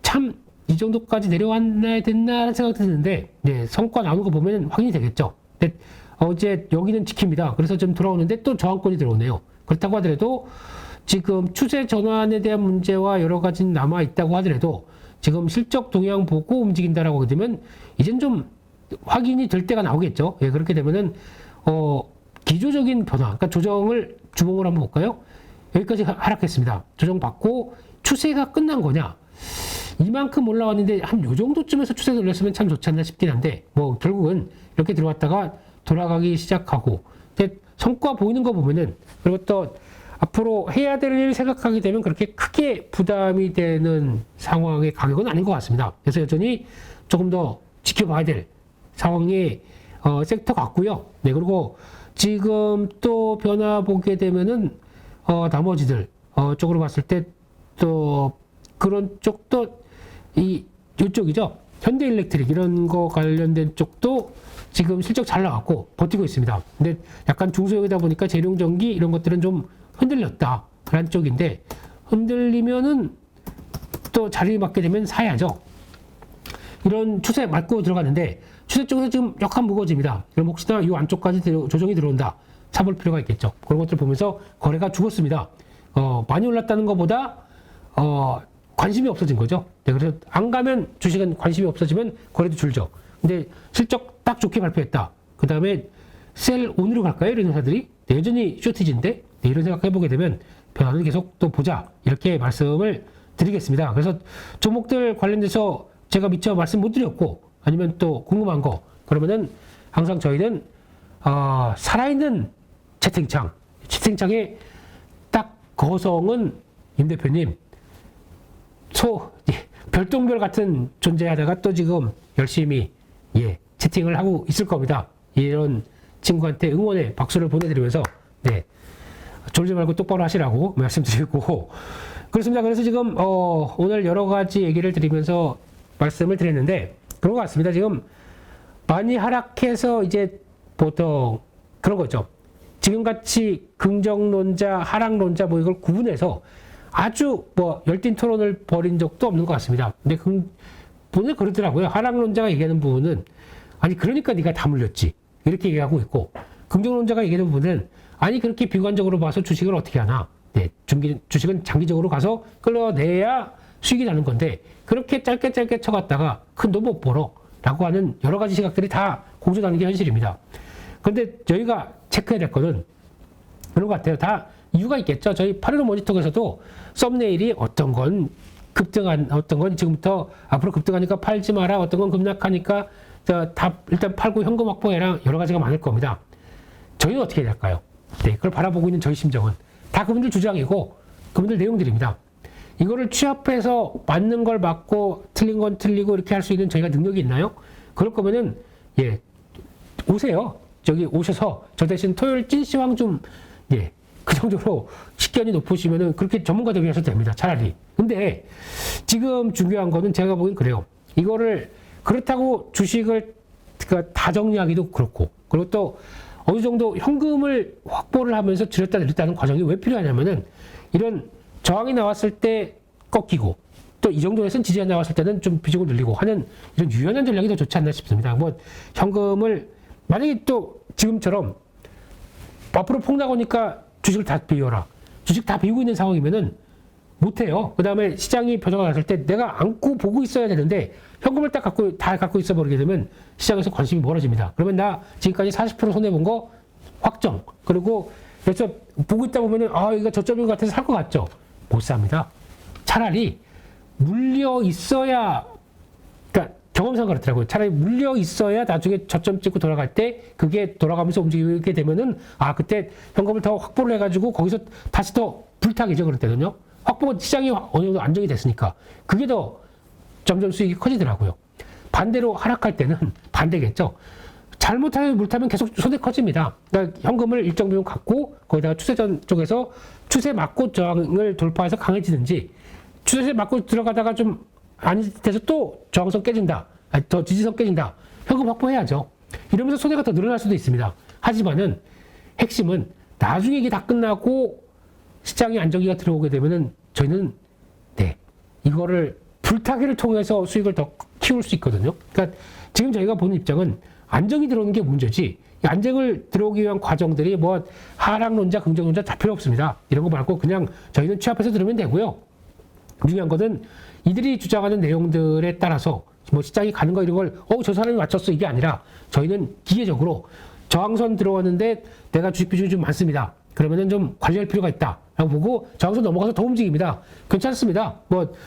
참 이 정도까지 내려왔나야 됐나 생각이 드는데 네, 성과 나오는 거 보면 확인이 되겠죠. 근데 어제 여기는 지킵니다. 그래서 좀 들어오는데 또 저항권이 들어오네요. 그렇다고 하더라도 지금 추세 전환에 대한 문제와 여러 가지 남아 있다고 하더라도 지금 실적 동향 보고 움직인다라고 하게 되면 이젠 좀 확인이 될 때가 나오겠죠. 예, 그렇게 되면은 기조적인 변화, 그러니까 조정을 주봉을 한번 볼까요? 여기까지 하락했습니다. 조정 받고 추세가 끝난 거냐? 이만큼 올라왔는데 한 요 정도쯤에서 추세가 올렸으면 참 좋지 않나 싶긴 한데 뭐 결국은 이렇게 들어왔다가 돌아가기 시작하고 근데 성과 보이는 거 보면은 그리고 또 앞으로 해야 될 일 생각하게 되면 그렇게 크게 부담이 되는 상황의 가격은 아닌 것 같습니다. 그래서 여전히 조금 더 지켜봐야 될 상황의 섹터 같고요. 네, 그리고 지금 또 변화 보게 되면은 나머지들 쪽으로 봤을 때 또 그런 쪽도 이쪽이죠. 현대일렉트릭 이런 거 관련된 쪽도 지금 실적 잘 나왔고 버티고 있습니다. 근데 약간 중소형이다 보니까 재룡전기 이런 것들은 좀 흔들렸다 그런 쪽인데 흔들리면은 또 자리를 맞게 되면 사야죠. 이런 추세 맞고 들어가는데 추세 쪽에서 지금 약간 무거워집니다. 그럼 혹시나 이 안쪽까지 조정이 들어온다 참을 필요가 있겠죠. 그런 것들 보면서 거래가 죽었습니다. 많이 올랐다는 것보다 관심이 없어진 거죠. 네, 그래서 안 가면 주식은 관심이 없어지면 거래도 줄죠. 근데 실적 딱 좋게 발표했다. 그 다음에 셀 온으로 갈까요? 이런 회사들이 네, 여전히 쇼티지인데 네, 이런 생각 해보게 되면 변화는 계속 또 보자 이렇게 말씀을 드리겠습니다. 그래서 종목들 관련돼서 제가 미처 말씀 못 드렸고 아니면 또 궁금한 거 그러면은 항상 저희는 살아있는 채팅창에 딱 거성은 임 대표님 별똥별 같은 존재하다가 또 지금 열심히 채팅을 하고 있을 겁니다. 이런 친구한테 응원의 박수를 보내드리면서 졸지 말고 똑바로 하시라고 말씀드리고 그렇습니다. 그래서 지금 오늘 여러 가지 얘기를 드리면서 말씀을 드렸는데 그런 것 같습니다. 지금 많이 하락해서 이제 보통 그런 거죠. 지금같이 긍정론자, 하락론자 뭐 이걸 구분해서 아주 열띤 토론을 벌인 적도 없는 것 같습니다. 근데 오늘 그러더라고요. 하락론자가 얘기하는 부분은 아니 그러니까 네가 다 물렸지 이렇게 얘기하고 있고 긍정론자가 얘기하는 부분은 아니 그렇게 비관적으로 봐서 주식을 어떻게 하나 주식은 장기적으로 가서 끌어내야 수익이 나는 건데 그렇게 짧게 쳐갔다가 큰 돈 못 벌어 라고 하는 여러 가지 시각들이 다 공존하는 게 현실입니다. 그런데 저희가 체크해야 될 거는 그런 것 같아요. 다 이유가 있겠죠. 저희 815 모니터에서도 썸네일이 어떤 건 지금부터 앞으로 급등하니까 팔지 마라, 어떤 건 급락하니까 다 일단 팔고 현금 확보해라, 여러 가지가 많을 겁니다. 저희는 어떻게 해야 될까요? 그걸 바라보고 있는 저희 심정은 다 그분들 주장이고 그분들 내용들입니다. 이거를 취합해서 맞는 걸 맞고 틀린 건 틀리고 이렇게 할 수 있는 저희가 능력이 있나요? 그럴 거면은 오세요. 저기 오셔서 저 대신 토요일 찐시황 좀 그 정도로 식견이 높으시면은 그렇게 전문가들이 하셔도 됩니다. 차라리. 근데 지금 중요한 거는 제가 보기엔 그래요. 이거를 그렇다고 주식을 다 정리하기도 그렇고 그리고 또 어느 정도 현금을 확보를 하면서 줄였다 내렸다는 과정이 왜 필요하냐면은 이런 저항이 나왔을 때 꺾이고 또 이 정도에서는 지지가 나왔을 때는 좀 비중을 늘리고 하는 이런 유연한 전략이 더 좋지 않나 싶습니다. 현금을 만약에 또 지금처럼 앞으로 폭락 오니까 주식을 다 비워라. 주식 다 비우고 있는 상황이면은 못해요. 그 다음에 시장이 변화가 났을 때 내가 안고 보고 있어야 되는데 현금을 다 갖고 있어 버리게 되면 시장에서 관심이 멀어집니다. 그러면 나 지금까지 40% 손해본 거 확정. 그리고 그래서 보고 있다 보면은 이거 저점인 것 같아서 살 것 같죠? 못 삽니다. 차라리 물려 있어야 그러니까 경험상 그렇더라고요. 차라리 물려 있어야 나중에 저점 찍고 돌아갈 때 그게 돌아가면서 움직이게 되면은 그때 현금을 더 확보를 해가지고 거기서 다시 더 불타기죠. 그럴 때는요. 확보 시장이 어느 정도 안정이 됐으니까 그게 더 점점 수익이 커지더라고요. 반대로 하락할 때는 반대겠죠. 잘못하면 물타면 계속 손해 커집니다. 그러니까 현금을 일정 비용 갖고 거기다가 추세전 쪽에서 추세 맞고 저항을 돌파해서 강해지든지 추세 맞고 들어가다가 좀 아니 돼서 또 저항선 깨진다. 더 지지선 깨진다. 현금 확보해야죠. 이러면서 손해가 더 늘어날 수도 있습니다. 하지만은 핵심은 나중에 이게 다 끝나고 시장의 안정기가 들어오게 되면은 저희는 이거를 불타기를 통해서 수익을 더 키울 수 있거든요. 그러니까 지금 저희가 보는 입장은 안정이 들어오는 게 문제지 이 안정을 들어오기 위한 과정들이 하락론자, 긍정론자 다 필요 없습니다. 이런 거 말고 그냥 저희는 취합해서 들으면 되고요. 중요한 것은 이들이 주장하는 내용들에 따라서 시장이 가는 거 이런 걸 저 사람이 맞췄어 이게 아니라 저희는 기계적으로 저항선 들어왔는데 내가 주식 비중이 좀 많습니다. 그러면은 좀 관리할 필요가 있다 라고 보고 저항선 넘어가서 더 움직입니다. 괜찮습니다.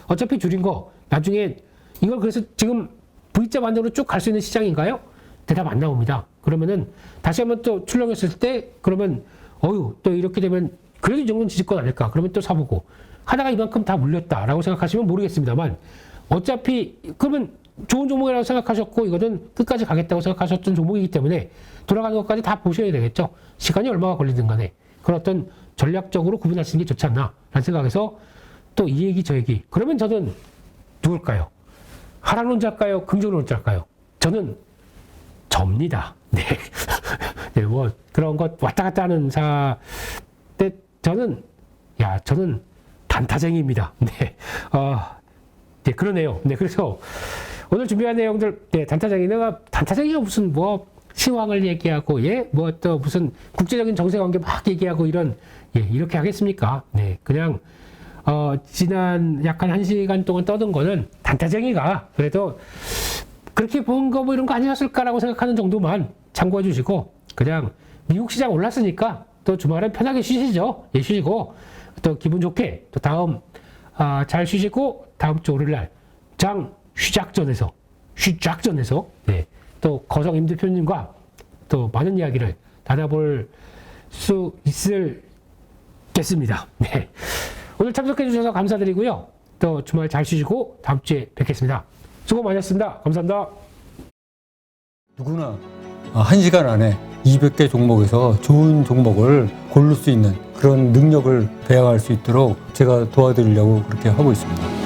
어차피 줄인 거 나중에 이걸 그래서 지금 V자 반대로 쭉 갈 수 있는 시장인가요? 대답 안 나옵니다. 그러면은 다시 한번 또 출렁였을 때 그러면 또 이렇게 되면 그래도 이 정도는 지지권 아닐까? 그러면 또 사보고 하다가 이만큼 다 물렸다라고 생각하시면 모르겠습니다만 어차피 그러면 좋은 종목이라고 생각하셨고 이거는 끝까지 가겠다고 생각하셨던 종목이기 때문에 돌아가는 것까지 다 보셔야 되겠죠. 시간이 얼마가 걸리든 간에 그런 어떤 전략적으로 구분하시는 게 좋지 않나 라는 생각에서 또 이 얘기 저 얘기 그러면 저는 누굴까요? 하락론자일까요? 긍정론자일까요? 저는 접니다. 그런 것 왔다 갔다 하는 근데 저는 단타쟁이입니다. 그러네요. 그래서 오늘 준비한 내용들, 단타쟁이가 무슨 시황을 얘기하고, 또 무슨 국제적인 정세 관계 막 얘기하고 이렇게 하겠습니까? 그냥, 지난 약간 1시간 동안 떠든 거는 단타쟁이가 그래도 그렇게 본 거 이런 거 아니었을까라고 생각하는 정도만 참고해 주시고, 그냥 미국 시장 올랐으니까 또 주말엔 편하게 쉬시죠. 쉬시고, 또 기분 좋게 또 다음, 잘 쉬시고, 다음 주 월요일 날 장 쉬작전에서 네, 또 거성 임 대표님과 또 많은 이야기를 나눠볼 수 있겠습니다. 네. 오늘 참석해 주셔서 감사드리고요. 또 주말 잘 쉬시고 다음 주에 뵙겠습니다. 수고 많으셨습니다. 감사합니다. 누구나 1시간 안에 200개 종목에서 좋은 종목을 고를 수 있는 그런 능력을 배양할 수 있도록 제가 도와드리려고 그렇게 하고 있습니다.